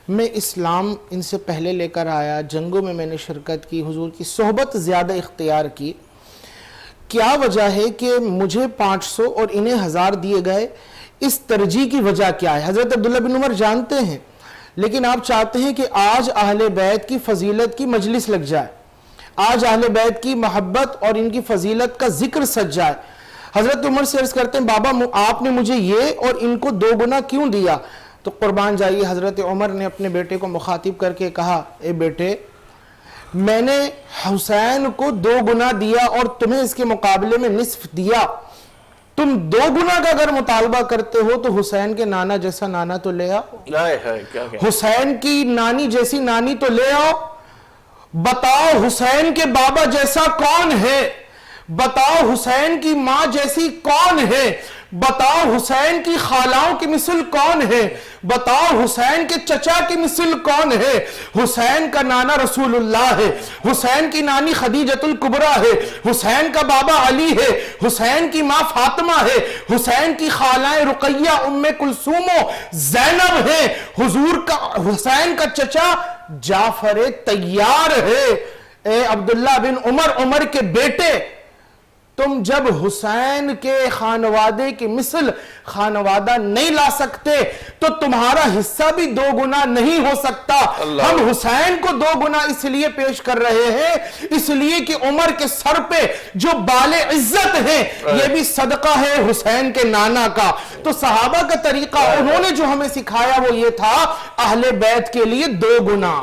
میں اسلام ان سے پہلے لے کر آیا, جنگوں میں نے شرکت کی, حضور کی صحبت زیادہ اختیار کی, کیا وجہ ہے کہ مجھے 500 اور انہیں 1000 دیے گئے, اس ترجیح کی وجہ کیا ہے؟ حضرت عبداللہ بن عمر جانتے ہیں, لیکن آپ چاہتے ہیں کہ آج اہل بیت کی فضیلت کی مجلس لگ جائے, آج اہل بیت کی محبت اور ان کی فضیلت کا ذکر سج جائے. حضرت عمر سے عرض کرتے ہیں بابا آپ نے مجھے یہ اور ان کو 2 گنا کیوں دیا؟ تو قربان جائیے حضرت عمر نے اپنے بیٹے کو مخاطب کر کے کہا, اے بیٹے میں نے حسین کو 2 گنا دیا اور تمہیں اس کے مقابلے میں نصف دیا, تم 2 گنا کا اگر مطالبہ کرتے ہو تو حسین کے نانا جیسا نانا تو لے آؤ, حسین کی نانی جیسی نانی تو لے آؤ. بتاؤ حسین کے بابا جیسا کون ہے, بتاؤ حسین کی ماں جیسی کون ہے, بتاؤ حسین کی خالاؤں کی مثل کون ہے, بتاؤ حسین کے چچا کی مثل کون ہے. حسین کا نانا رسول اللہ ہے, حسین کی نانی خدیجۃ الکبریٰ ہے, حسین کا بابا علی ہے, حسین کی ماں فاطمہ ہے, حسین کی خالائیں رقیہ ام کلثوم و زینب ہے, حضور کا حسین کا چچا جعفر طیار ہے. اے عبداللہ بن عمر, عمر کے بیٹے, تم جب حسین کے خانوادے کی مثل خانوادہ نہیں لا سکتے تو تمہارا حصہ بھی 2 گنا نہیں ہو سکتا. ہم حسین کو 2 گنا اس لیے پیش کر رہے ہیں اس لیے کہ عمر کے سر پہ جو بال عزت ہے یہ بھی صدقہ ہے حسین کے نانا کا. تو صحابہ کا طریقہ انہوں نے جو ہمیں سکھایا وہ یہ تھا, اہل بیت کے لیے 2 گنا,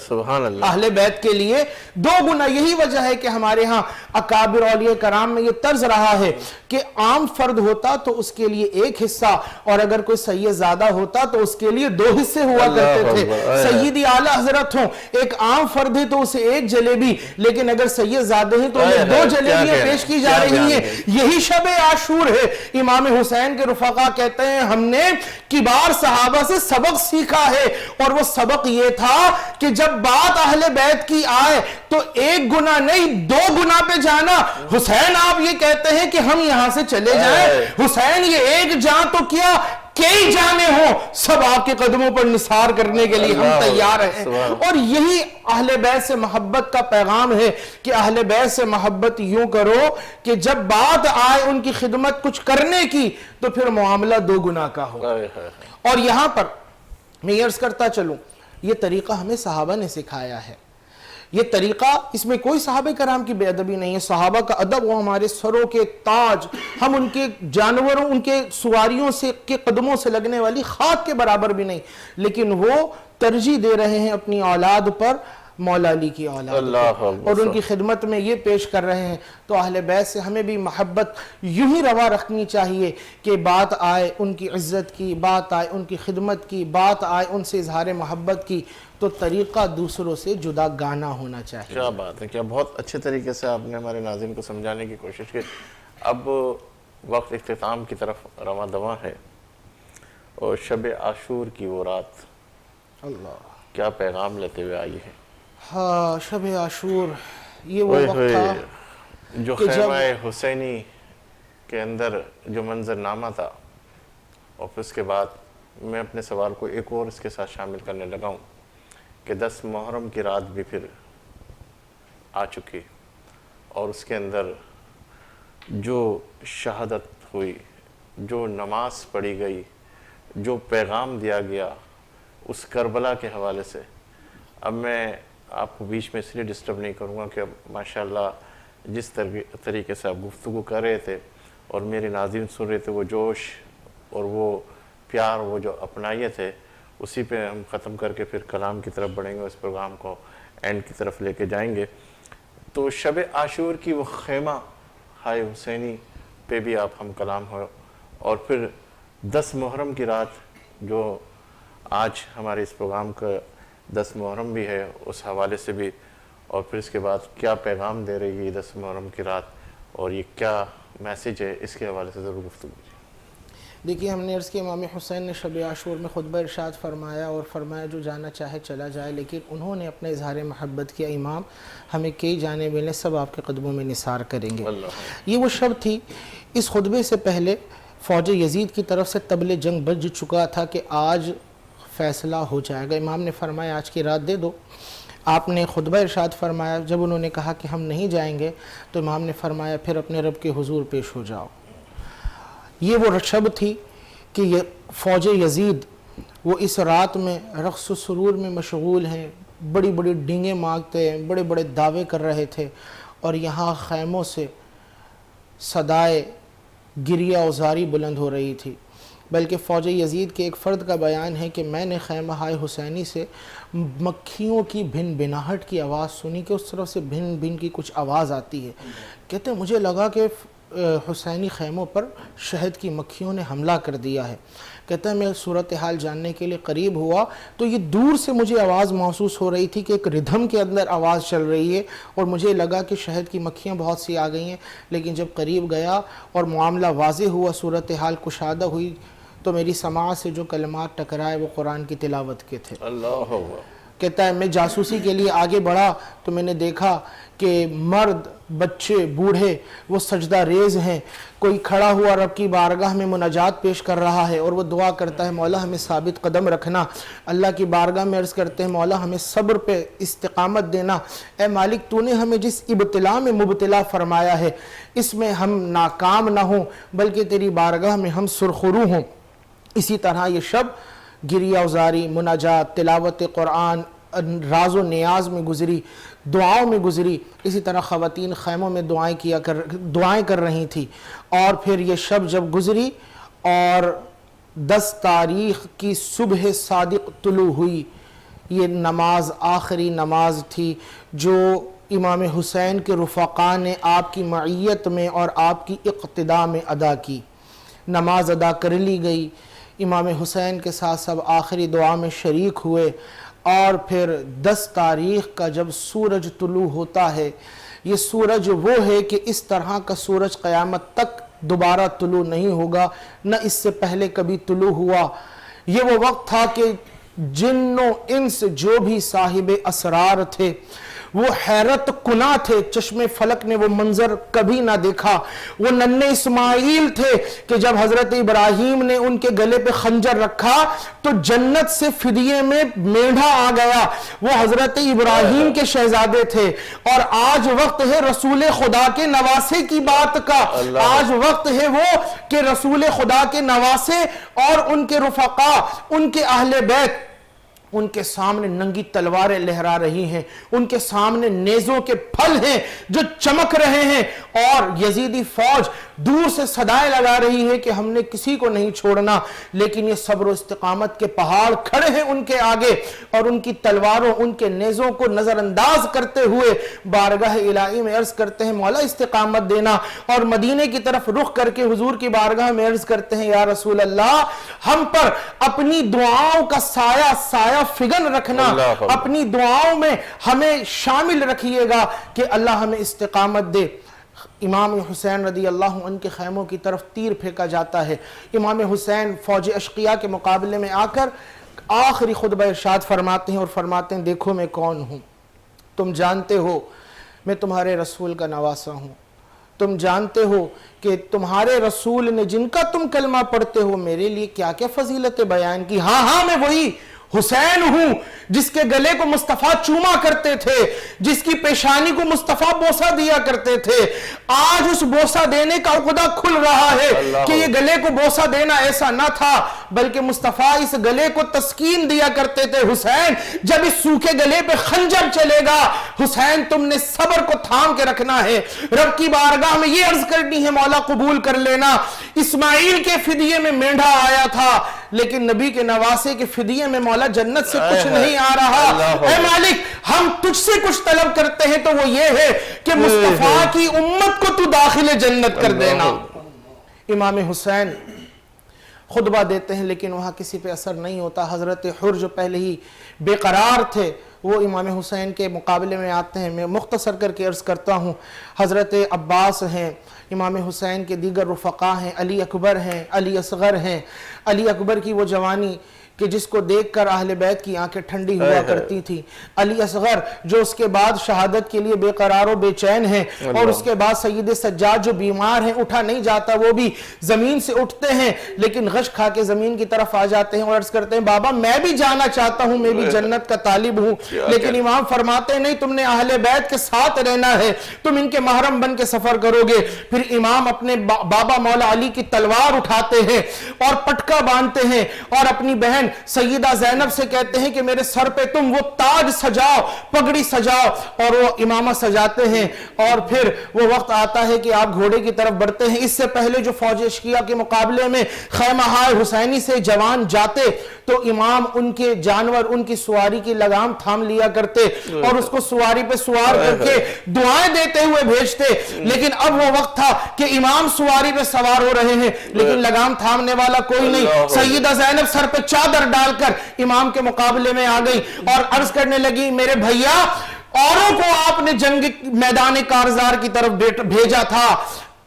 سبحان اللہ, اہل بیت کے لیے 2 گنا. یہی وجہ ہے کہ ہمارے ہاں اکابر اولیاء کرام میں یہ طرز رہا ہے کہ عام فرد ہوتا تو اس کے لیے 1 حصہ, اور اگر کوئی سید زیادہ ہوتا تو اس کے لیے 2 حصے ہوا کرتے تھے. سیدی اعلیٰ حضرت ہوں, ایک عام فرد ہے تو اسے 1 جلیبی, لیکن اگر سید زیادہ ہیں تو انہیں 2 جلیبیاں پیش کی جا رہی ہیں. یہی شب عاشور ہے. امام حسین کے رفقا کہتے ہیں ہم نے کبار صحابہ سے سبق سیکھا ہے, اور وہ سبق یہ تھا کہ جب بات اہل بیت کی آئے تو ایک گناہ نہیں 2 گناہ پہ جانا. حسین آپ یہ کہتے ہیں کہ ہم یہاں سے چلے جائیں. حسین یہ ایک جان تو کیا کئی جانے ہوں, سب آپ کے قدموں پر نثار کرنے کے لیے ہم تیار ہیں. اور یہی اہل بیت سے محبت کا پیغام ہے کہ اہل بیت سے محبت یوں کرو کہ جب بات آئے ان کی خدمت کچھ کرنے کی تو پھر معاملہ 2 گنا کا ہو. اور یہاں پر میں عرض کرتا چلوں, یہ طریقہ ہمیں صحابہ نے سکھایا ہے. یہ طریقہ, اس میں کوئی صحابہ کرام کی بے ادبی نہیں ہے. صحابہ کا ادب وہ ہمارے سروں کے تاج, ہم ان کے جانوروں, ان کے سواریوں سے کے قدموں سے لگنے والی خاک کے برابر بھی نہیں, لیکن وہ ترجیح دے رہے ہیں اپنی اولاد پر مولا علی کی اولاد اور ان کی خدمت میں یہ پیش کر رہے ہیں. تو اہل بیت سے ہمیں بھی محبت یوں ہی روا رکھنی چاہیے کہ بات آئے ان کی عزت کی, بات آئے ان کی خدمت کی, بات آئے ان سے اظہار محبت کی, تو طریقہ دوسروں سے جدا گانا ہونا چاہیے. کیا بات ہے, کیا بہت اچھے طریقے سے آپ نے ہمارے ناظرین کو سمجھانے کی کوشش کی. اب وقت اختتام کی طرف رواں دواں ہے, اور شب عاشور کی وہ رات اللہ کیا پیغام لیتے ہوئے آئی ہے. ہاں, شب عاشور یہ وہ وقت تھا جو خیمہ حسینی کے اندر جو منظر نامہ تھا. اور پھر اس کے بعد میں اپنے سوال کو ایک اور اس کے ساتھ شامل کرنے لگا ہوں کہ 10 محرم کی رات بھی پھر آ چکی, اور اس کے اندر جو شہادت ہوئی, جو نماز پڑھی گئی, جو پیغام دیا گیا اس کربلا کے حوالے سے. اب میں آپ کو بیچ میں اس لیے ڈسٹرب نہیں کروں گا کہ اب ماشاءاللہ جس طریقے سے آپ گفتگو کر رہے تھے اور میرے ناظرین سن رہے تھے, وہ جوش اور وہ پیار وہ جو اپنائے تھے, اسی پہ ہم ختم کر کے پھر کلام کی طرف بڑھیں گے, اس پروگرام کو اینڈ کی طرف لے کے جائیں گے. تو شب عاشور کی وہ خیمہ ہائے حسینی پہ بھی آپ ہم کلام ہو, اور پھر 10 محرم کی رات جو آج ہمارے اس پروگرام کا 10 محرم بھی ہے, اس حوالے سے بھی, اور پھر اس کے بعد کیا پیغام دے رہی ہے 10 محرم کی رات اور یہ کیا میسیج ہے, اس کے حوالے سے ضرور گفتگو کیجیے. دیکھیے, ہم نے عرض کیا امام حسین نے شب عاشور میں خطبہ ارشاد فرمایا اور فرمایا جو جانا چاہے چلا جائے, لیکن انہوں نے اپنے اظہار محبت کیا, امام ہمیں کئی جانے ملے, سب آپ کے قدموں میں نثار کریں گے. یہ وہ شب تھی. اس خطبے سے پہلے فوج یزید کی طرف سے طبل جنگ بج چکا تھا کہ آج فیصلہ ہو جائے گا. امام نے فرمایا آج کی رات دے دو. آپ نے خطبہ ارشاد فرمایا, جب انہوں نے کہا کہ ہم نہیں جائیں گے تو امام نے فرمایا پھر اپنے رب کے حضور پیش ہو جاؤ. یہ وہ شب تھی کہ یہ فوج یزید وہ اس رات میں رقص و سرور میں مشغول ہیں, بڑی بڑی ڈینگیں مانگتے ہیں, بڑے بڑے دعوے کر رہے تھے, اور یہاں خیموں سے صدائے گریہ اوزاری بلند ہو رہی تھی. بلکہ فوج یزید کے ایک فرد کا بیان ہے کہ میں نے خیمہ ہائے حسینی سے مکھیوں کی بھن بھناہٹ کی آواز سنی کہ اس طرف سے بھن بھن کی کچھ آواز آتی ہے. کہتے ہیں مجھے لگا کہ حسینی خیموں پر شہد کی مکھیوں نے حملہ کر دیا ہے. کہتا ہے میں صورتحال جاننے کے لیے قریب ہوا تو یہ دور سے مجھے آواز محسوس ہو رہی تھی کہ ایک ردھم کے اندر آواز چل رہی ہے, اور مجھے لگا کہ شہد کی مکھیاں بہت سی آ گئی ہیں. لیکن جب قریب گیا اور معاملہ واضح ہوا, صورتحال کشادہ ہوئی, تو میری سماع سے جو کلمات ٹکرائے وہ قرآن کی تلاوت کے تھے. اللہ کہتا ہے میں جاسوسی کے لیے آگے بڑھا تو میں نے دیکھا کہ مرد, بچے, بوڑھے وہ سجدہ ریز ہیں. کوئی کھڑا ہوا رب کی بارگاہ میں مناجات پیش کر رہا ہے اور وہ دعا کرتا ہے مولا ہمیں ثابت قدم رکھنا. اللہ کی بارگاہ میں عرض کرتے ہیں مولا ہمیں صبر پہ استقامت دینا. اے مالک تو نے ہمیں جس ابتلا میں مبتلا فرمایا ہے اس میں ہم ناکام نہ ہوں بلکہ تیری بارگاہ میں ہم سرخرو ہوں. اسی طرح یہ شب گریہ اوزاری, مناجات, تلاوت قرآن, راز و نیاز میں گزری, دعاؤں میں گزری. اسی طرح خواتین خیموں میں دعائیں کر رہی تھی. اور پھر یہ شب جب گزری اور 10 تاریخ کی صبح صادق طلوع ہوئی, یہ نماز آخری نماز تھی جو امام حسین کے رفقا نے آپ کی معیت میں اور آپ کی اقتداء میں ادا کی. نماز ادا کر لی گئی, امام حسین کے ساتھ سب آخری دعا میں شریک ہوئے. اور پھر 10 تاریخ کا جب سورج طلوع ہوتا ہے, یہ سورج وہ ہے کہ اس طرح کا سورج قیامت تک دوبارہ طلوع نہیں ہوگا, نہ اس سے پہلے کبھی طلوع ہوا. یہ وہ وقت تھا کہ جن و انس جو بھی صاحب اسرار تھے وہ حیرت کنا تھے، چشم فلک نے وہ منظر کبھی نہ دیکھا۔ وہ ننھے اسماعیل تھے کہ جب حضرت ابراہیم نے ان کے گلے پہ خنجر رکھا تو جنت سے فدیے میں مینڈھا آ گیا۔ وہ حضرت ابراہیم کے شہزادے تھے، اور آج وقت ہے رسول خدا کے نواسے کی بات کا، آج وقت ہے وہ کہ رسول خدا کے نواسے اور ان کے رفقا، ان کے اہل بیت، ان کے سامنے ننگی تلواریں لہرا رہی ہیں، ان کے سامنے نیزوں کے پھل ہیں جو چمک رہے ہیں، اور یزیدی فوج دور سے صدائیں لگا رہی ہے کہ ہم نے کسی کو نہیں چھوڑنا، لیکن یہ صبر و استقامت کے پہاڑ کھڑے ہیں ان کے آگے، اور ان کی تلواروں، ان کے نیزوں کو نظر انداز کرتے ہوئے بارگاہ الہی میں عرض کرتے ہیں مولا استقامت دینا، اور مدینے کی طرف رخ کر کے حضور کی بارگاہ میں عرض کرتے ہیں یا رسول اللہ ہم پر اپنی دعاؤں کا سایہ فگن رکھنا، اپنی دعاؤں میں ہمیں شامل رکھیے گا کہ اللہ ہمیں استقامت دے۔ امام حسین رضی اللہ عنہ کے خیموں کی طرف تیر پھینکا جاتا ہے، امام حسین فوج اشقیاء کے مقابلے میں آ کر آخری خطبہ ارشاد فرماتے ہیں، اور فرماتے ہیں دیکھو میں کون ہوں، تم جانتے ہو میں تمہارے رسول کا نواسا ہوں، تم جانتے ہو کہ تمہارے رسول نے جن کا تم کلمہ پڑھتے ہو میرے لیے کیا کیا فضیلتیں بیان کی، ہاں میں وہی حسین ہوں جس کے گلے کو مصطفیٰ چوما کرتے تھے، جس کی پیشانی کو مصطفیٰ بوسہ دیا کرتے تھے۔ آج اس بوسہ دینے کا عقدہ کھل رہا ہے کہ یہ گلے کو بوسہ دینا ایسا نہ تھا، بلکہ مصطفیٰ اس گلے کو تسکین دیا کرتے تھے۔ حسین جب اس سوکھے گلے پہ خنجر چلے گا، حسین تم نے صبر کو تھام کے رکھنا ہے، رب کی بارگاہ میں یہ عرض کرنی ہے مولا قبول کر لینا۔ اسماعیل کے فدیے میں مینڈھا آیا تھا، لیکن نبی کے نواسے کے فدیے میں مولا جنت سے کچھ نہیں آ رہا۔ اے مالک ہم تجھ سے کچھ طلب کرتے ہیں تو وہ یہ ہے کہ مصطفیٰ کی امت کو تو داخل جنت کر دینا۔ امام حسین خطبہ دیتے ہیں لیکن وہاں کسی پہ اثر نہیں ہوتا۔ حضرت حر جو پہلے ہی بے قرار تھے وہ امام حسین کے مقابلے میں آتے ہیں۔ میں مختصر کر کے عرض کرتا ہوں، حضرت عباس ہیں، امام حسین کے دیگر رفقا ہیں، علی اکبر ہیں، علی اصغر ہیں۔ علی اکبر کی وہ جوانی کہ جس کو دیکھ کر اہل بیت کی آنکھیں ٹھنڈی ہوا کرتی تھی، علی اصغر جو اس کے بعد شہادت کے لیے بے قرار و بے چین ہیں، اور اس کے بعد سید سجاد جو بیمار ہیں، اٹھا نہیں جاتا، وہ بھی زمین سے اٹھتے ہیں لیکن غش کھا کے زمین کی طرف آ جاتے ہیں اور عرض کرتے ہیں بابا میں بھی جانا چاہتا ہوں، میں بھی جنت کا طالب ہوں، لیکن امام فرماتے ہیں نہیں، تم نے اہل بیت کے ساتھ رہنا ہے، تم ان کے محرم بن کے سفر کرو گے۔ پھر امام اپنے بابا مولا علی کی تلوار اٹھاتے ہیں اور پٹکا باندھتے ہیں، اور اپنی بہن سیدہ زینب سے کہتے ہیں کہ میرے سر پہ تم وہ تاج سجاؤ، پگڑی سجاؤ، اور وہ امامہ سجاتے ہیں۔ اور پھر وہ وقت آتا ہے کہ آپ گھوڑے کی طرف بڑھتے ہیں۔ اس سے پہلے جو فوج اشقیاء کے مقابلے میں خیمہ حسینی سے جوان جاتے تو امام ان کے جانور، ان کی سواری کی لگام تھام لیا کرتے اور اس کو سواری پہ سوار کر کے دعائیں دیتے ہوئے بھیجتے۔ لیکن اب وہ وقت تھا کہ امام سواری پہ سوار ہو رہے ہیں لیکن لگام تھامنے والا کوئی نہیں۔ سیدہ زینب سر پہ چادر ڈال کر امام کے مقابلے میں آ گئی اور عرض کرنے لگی میرے بھیا اوروں کو آپ نے جنگ میدان کارزار کی طرف بھیجا تھا،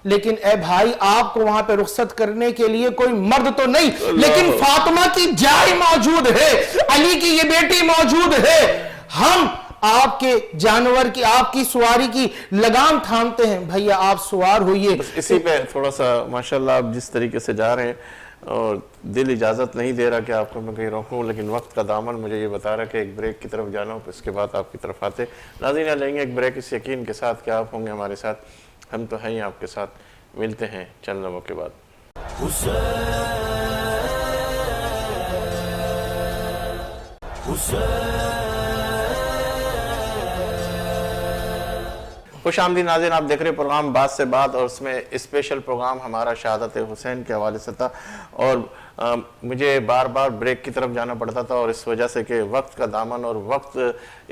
لیکن اے بھائی آپ کو وہاں پہ رخصت کرنے کے لیے کوئی مرد تو نہیں، لیکن فاطمہ کی جائے موجود ہے، علی کی یہ بیٹی موجود ہے، ہم آپ کے جانور کی، آپ کی سواری کی لگام تھامتے ہیں، بھیا آپ سوار ہوئیے۔ اسی پہ تھوڑا سا ماشاءاللہ آپ جس طریقے سے جا رہے ہیں اور دل اجازت نہیں دے رہا کہ آپ کو میں کہیں روکوں، لیکن وقت کا دامن مجھے یہ بتا رہا کہ ایک بریک کی طرف جانا ہوں، پھر اس کے بعد آپ کی طرف آتے۔ ناظرین لیں گے ایک بریک اس یقین کے ساتھ کہ آپ ہوں گے ہمارے ساتھ، ہم تو ہیں آپ کے ساتھ، ملتے ہیں چند لمحوں کے بعد۔ خوش آمدید ناظرین، آپ دیکھ رہے پروگرام بات سے بات، اور اس میں اسپیشل پروگرام ہمارا شہادت حسین کے حوالے سے تھا، اور مجھے بار بار بریک کی طرف جانا پڑتا تھا، اور اس وجہ سے کہ وقت کا دامن اور وقت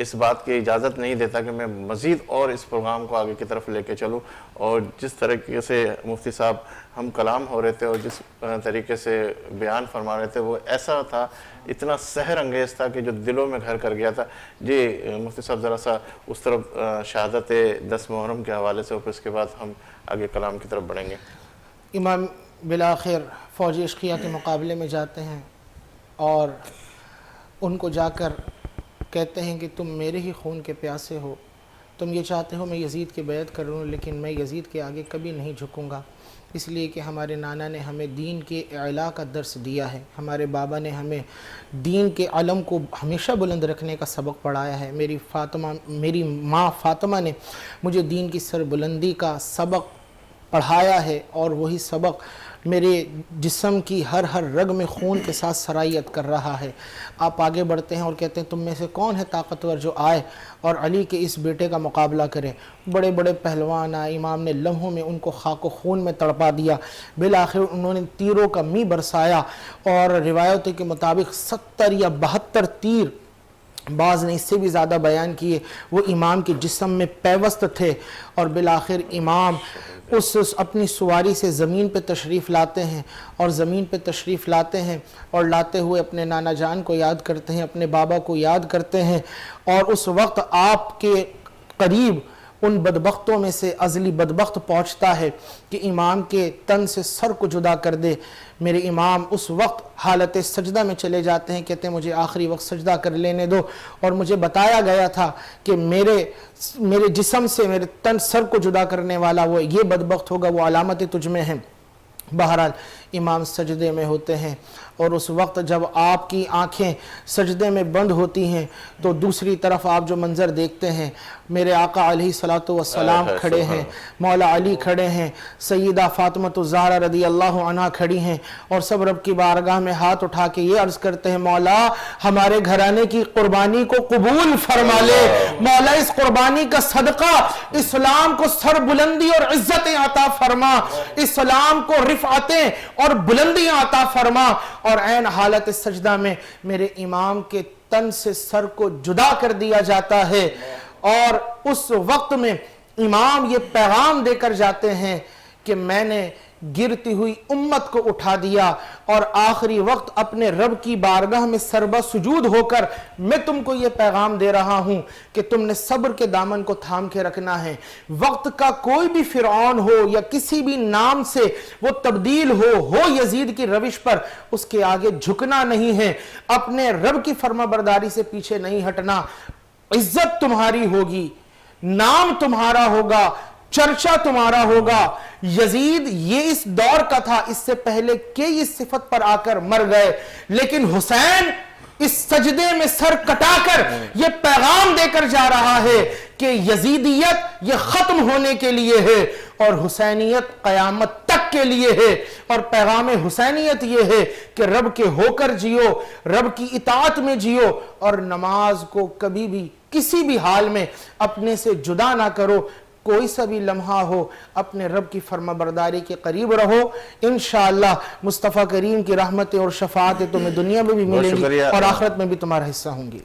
اس بات کی اجازت نہیں دیتا کہ میں مزید اور اس پروگرام کو آگے کی طرف لے کے چلوں۔ اور جس طریقے سے مفتی صاحب ہم کلام ہو رہے تھے اور جس طریقے سے بیان فرما رہے تھے وہ ایسا تھا، اتنا سحر انگیز تھا کہ جو دلوں میں گھر کر گیا تھا۔ جی مفتی صاحب ذرا سا اس طرف شہادت 10 محرم کے حوالے سے، اور پھر اس کے بعد ہم آگے کلام کی طرف بڑھیں گے۔ امام بالآخر فوج اشقیاء کے مقابلے میں جاتے ہیں اور ان کو جا کر کہتے ہیں کہ تم میرے ہی خون کے پیاسے ہو، تم یہ چاہتے ہو میں یزید کی بیعت کر لوں، لیکن میں یزید کے آگے کبھی نہیں جھکوں گا، اس لیے کہ ہمارے نانا نے ہمیں دین کے اعلاء کا درس دیا ہے، ہمارے بابا نے ہمیں دین کے علم کو ہمیشہ بلند رکھنے کا سبق پڑھایا ہے، میری ماں فاطمہ نے مجھے دین کی سربلندی کا سبق پڑھایا ہے، اور وہی سبق میرے جسم کی ہر رگ میں خون کے ساتھ سرایت کر رہا ہے۔ آپ آگے بڑھتے ہیں اور کہتے ہیں تم میں سے کون ہے طاقتور جو آئے اور علی کے اس بیٹے کا مقابلہ کرے۔ بڑے بڑے پہلوان آئے، امام نے لمحوں میں ان کو خاک و خون میں تڑپا دیا، بالآخر انہوں نے تیروں کا می برسایا، اور روایتوں کے مطابق 70 یا 72 تیر، بعض نے اس سے بھی زیادہ بیان کیے، وہ امام کے جسم میں پیوست تھے، اور بالآخر امام اس اپنی سواری سے زمین پہ تشریف لاتے ہیں، اور زمین پہ تشریف لاتے ہیں اور لاتے ہوئے اپنے نانا جان کو یاد کرتے ہیں، اپنے بابا کو یاد کرتے ہیں، اور اس وقت آپ کے قریب ان بدبختوں میں سے ازلی بدبخت پہنچتا ہے کہ امام کے تن سے سر کو جدا کر دے۔ میرے امام اس وقت حالت سجدہ میں چلے جاتے ہیں، کہتے ہیں مجھے آخری وقت سجدہ کر لینے دو، اور مجھے بتایا گیا تھا کہ میرے جسم سے میرے تن سر کو جدا کرنے والا وہ یہ بدبخت ہوگا، وہ علامت تجھ میں ہیں۔ بہرحال امام سجدے میں ہوتے ہیں، اور اس وقت جب آپ کی آنکھیں سجدے میں بند ہوتی ہیں تو دوسری طرف آپ جو منظر دیکھتے ہیں، میرے آقا علیہ الصلوۃ والسلام کھڑے ہیں، مولا علی کھڑے ہیں، سیدہ فاطمہ الزہرا رضی اللہ عنہا کھڑی ہیں، اور سب رب کی بارگاہ میں ہاتھ اٹھا کے یہ عرض کرتے ہیں مولا ہمارے گھرانے کی قربانی کو قبول فرما لے، مولا اس قربانی کا صدقہ اسلام کو سر بلندی اور عزتیں عطا فرما، اسلام کو رفعتیں اور بلندیاں عطا فرما۔ اور عین حالت سجدہ میں میرے امام کے تن سے سر کو جدا کر دیا جاتا ہے، اور اس وقت میں امام یہ پیغام دے کر جاتے ہیں کہ میں نے گرتی ہوئی امت کو اٹھا دیا، اور آخری وقت اپنے رب کی بارگاہ میں سربہ سجود ہو کر میں تم کو یہ پیغام دے رہا ہوں کہ تم نے صبر کے دامن کو تھام کے رکھنا ہے۔ وقت کا کوئی بھی فرعون ہو یا کسی بھی نام سے وہ تبدیل ہو یزید کی روش پر، اس کے آگے جھکنا نہیں ہے، اپنے رب کی فرما برداری سے پیچھے نہیں ہٹنا۔ عزت تمہاری ہوگی، نام تمہارا ہوگا، چرچا تمہارا ہوگا۔ یزید یہ اس دور کا تھا، اس سے پہلے کہ اس صفت پر آ کر مر گئے، لیکن حسین اس سجدے میں سر کٹا کر یہ پیغام دے کر جا رہا ہے کہ یزیدیت یہ ختم ہونے کے لیے ہے اور حسینیت قیامت تک کے لیے ہے۔ اور پیغام حسینیت یہ ہے کہ رب کے ہو کر جیو، رب کی اطاعت میں جیو، اور نماز کو کبھی بھی کسی بھی حال میں اپنے سے جدا نہ کرو، کوئی سا بھی لمحہ ہو اپنے رب کی فرما برداری کے قریب رہو۔ انشاءاللہ مصطفیٰ کریم کی رحمتیں اور شفاعتیں تمہیں دنیا میں بھی ملیں گی اور آخرت میں بھی تمہارا حصہ ہوں گی۔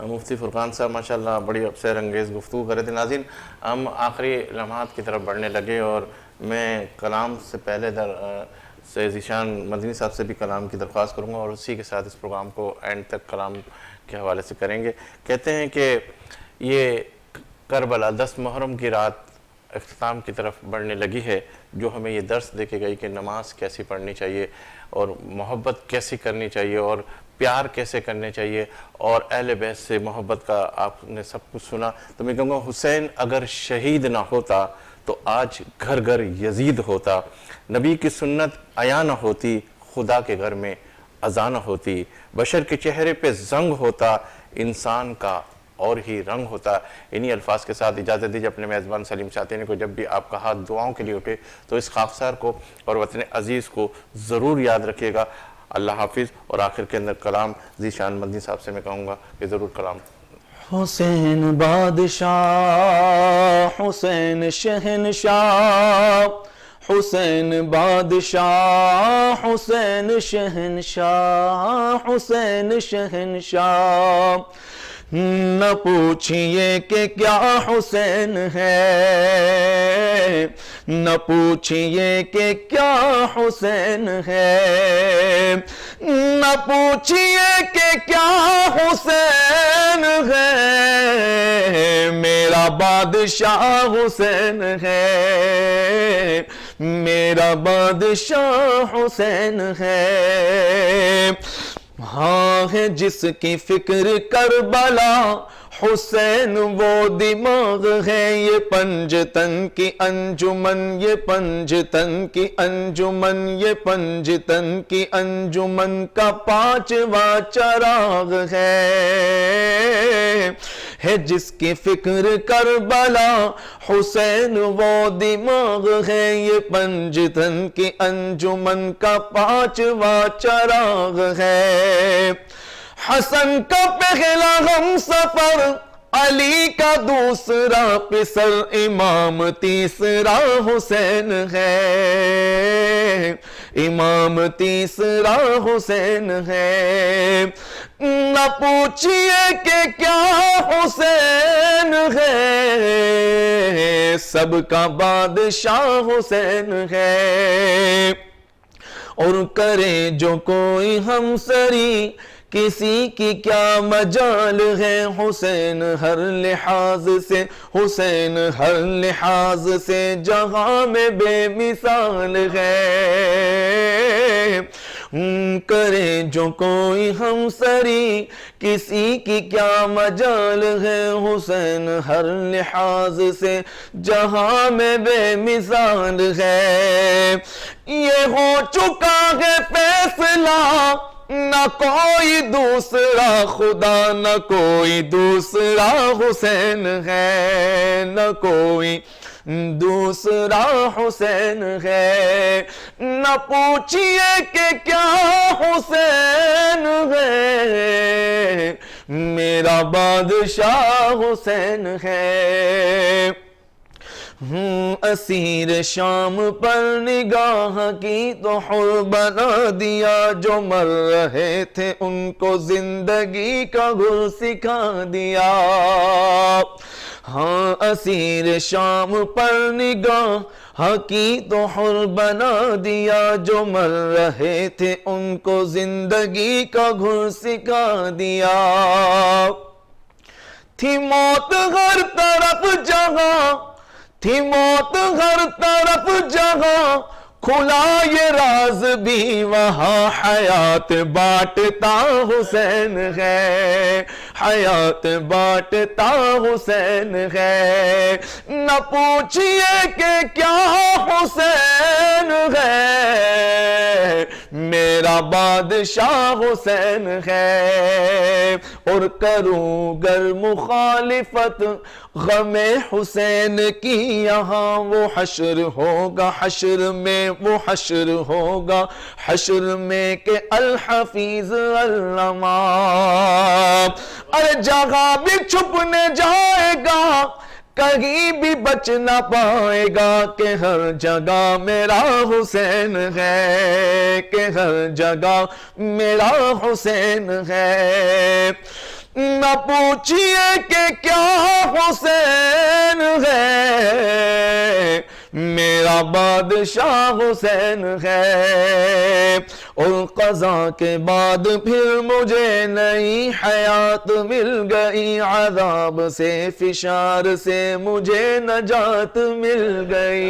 مفتی فرقان صاحب ماشاءاللہ بڑی سیر انگیز گفتگو کر رہے تھے۔ ناظرین ہم آخری لمحات کی طرف بڑھنے لگے، اور میں کلام سے پہلے سے ذیشان مدنی صاحب سے بھی کلام کی درخواست کروں گا، اور اسی کے ساتھ اس پروگرام کو اینڈ تک کلام کے حوالے سے کریں گے۔ کہتے ہیں کہ یہ کربلا 10 محرم کی رات اختتام کی طرف بڑھنے لگی ہے، جو ہمیں یہ درس دے کے گئی کہ نماز کیسی پڑھنی چاہیے، اور محبت کیسی کرنی چاہیے، اور پیار کیسے کرنے چاہیے، اور اہل بیت سے محبت کا آپ نے سب کچھ سنا۔ تو میں کہوں گا حسین اگر شہید نہ ہوتا تو آج گھر گھر یزید ہوتا، نبی کی سنت عیاں نہ ہوتی، خدا کے گھر میں اذان نہ ہوتی، بشر کے چہرے پہ زنگ ہوتا، انسان کا اور ہی رنگ ہوتا۔ انہی الفاظ کے ساتھ اجازت دیجیے اپنے میزبان سلیم ساتینی کو، جب بھی آپ کا ہاتھ دعاؤں کے لیے اٹھے تو اس خاکسار کو اور وطن عزیز کو ضرور یاد رکھیے گا۔ اللہ حافظ۔ اور آخر کے اندر کلام ذیشان مدنی صاحب سے میں کہوں گا کہ ضرور کلام۔ حسین بادشاہ، حسین شہنشاہ، حسین بادشاہ، حسین شہنشاہ، حسین شہنشاہ، نہ پوچھئے کہ کیا حسین ہے، نہ پوچھئے کہ کیا حسین ہے، نہ پوچھئے کہ کیا حسین ہے، میرا بادشاہ حسین ہے، میرا بادشاہ حسین ہے۔ ہاں ہے جس کی فکر کربلا حسین وہ دماغ ہے، یہ پنجتن کی انجمن، یہ پنجتن کی انجمن، یہ پنجتن کی انجمن کا پانچواں چراغ ہے جس کی فکر کربلا حسین وہ دماغ ہے، یہ پنجتن کی انجمن کا پانچواں چراغ ہے۔ حسن کا پہلا ہم سفر، علی کا دوسرا پسر، امام تیسرا حسین ہے، امام تیسرا حسین ہے۔ نہ پوچھئے کہ کیا حسین ہے، سب کا بادشاہ حسین ہے۔ اور کرے جو کوئی ہمسری، کسی کی کیا مجال ہے، حسین ہر لحاظ سے، حسین ہر لحاظ سے جہاں میں بے مثال ہے۔ کرے جو کوئی ہمسری، کسی کی کیا مجال ہے، حسین ہر لحاظ سے جہاں میں بے مثال ہے۔ یہ ہو چکا ہے فیصلہ، نہ کوئی دوسرا خدا، نہ کوئی دوسرا حسین ہے، نہ کوئی دوسرا حسین ہے۔ نہ پوچھئے کہ کیا حسین ہے، میرا بادشاہ حسین ہے۔ اسیر شام پر نگاہ کی تو حر بنا دیا، جو مر رہے تھے ان کو زندگی کا گر سکھا دیا۔ ہاں اسیر شام پر نگاہ کی تو حر بنا دیا، جو مر رہے تھے ان کو زندگی کا گر سکھا دیا۔ تھی موت ہر طرف جہاں، تھی موت ہر طرف جہاں، کھلا یہ راز بھی وہاں، حیات بانٹتا حسین ہے، حیات بانٹتا حسین ہے۔ نہ پوچھئے کہ کیا حسین ہے، میرا بادشاہ حسین ہے۔ اور کروں گر مخالفت غم حسین کی، یہاں وہ حشر ہوگا، حشر میں وہ حشر ہوگا، حشر میں کہ الحفیظ علامہ۔ ارے جگہ بھی چھپنے جائے گا، کہیں بھی بچ نہ پائے گا، کہ ہر جگہ میرا حسین ہے، کہ ہر جگہ میرا حسین ہے۔ نہ پوچھئے کہ کیا حسین ہے، میرا بادشاہ حسین ہے۔ اور قضا کے بعد پھر مجھے نئی حیات مل گئی، عذاب سے فشار سے مجھے نجات مل گئی۔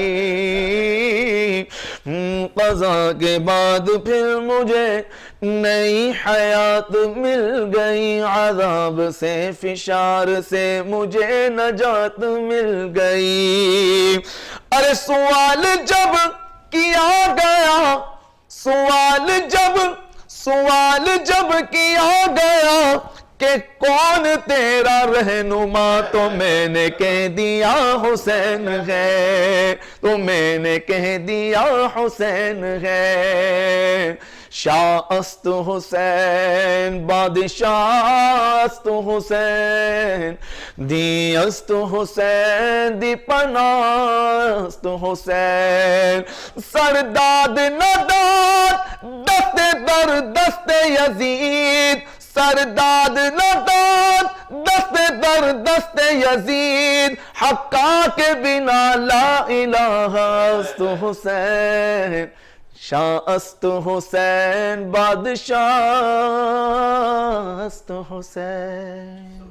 قضا کے بعد پھر مجھے نئی حیات مل گئی، عذاب سے فشار سے مجھے نجات مل گئی۔ ارے سوال جب کیا گیا، سوال جب کیا گیا کہ کون تیرا رہنما، تو میں نے کہہ دیا حسین ہے، تو میں نے کہہ دیا حسین ہے۔ شاہ است حسین، بادشاہ است حسین، دی است حسین، دی پناہ است حسین۔ سرداد نداد دست در دست یزید، سرداد نداد دست در دست یزید، حقا کے بنا لا الہ است حسین۔ شاہ است حسین، بادشاہ است حسین۔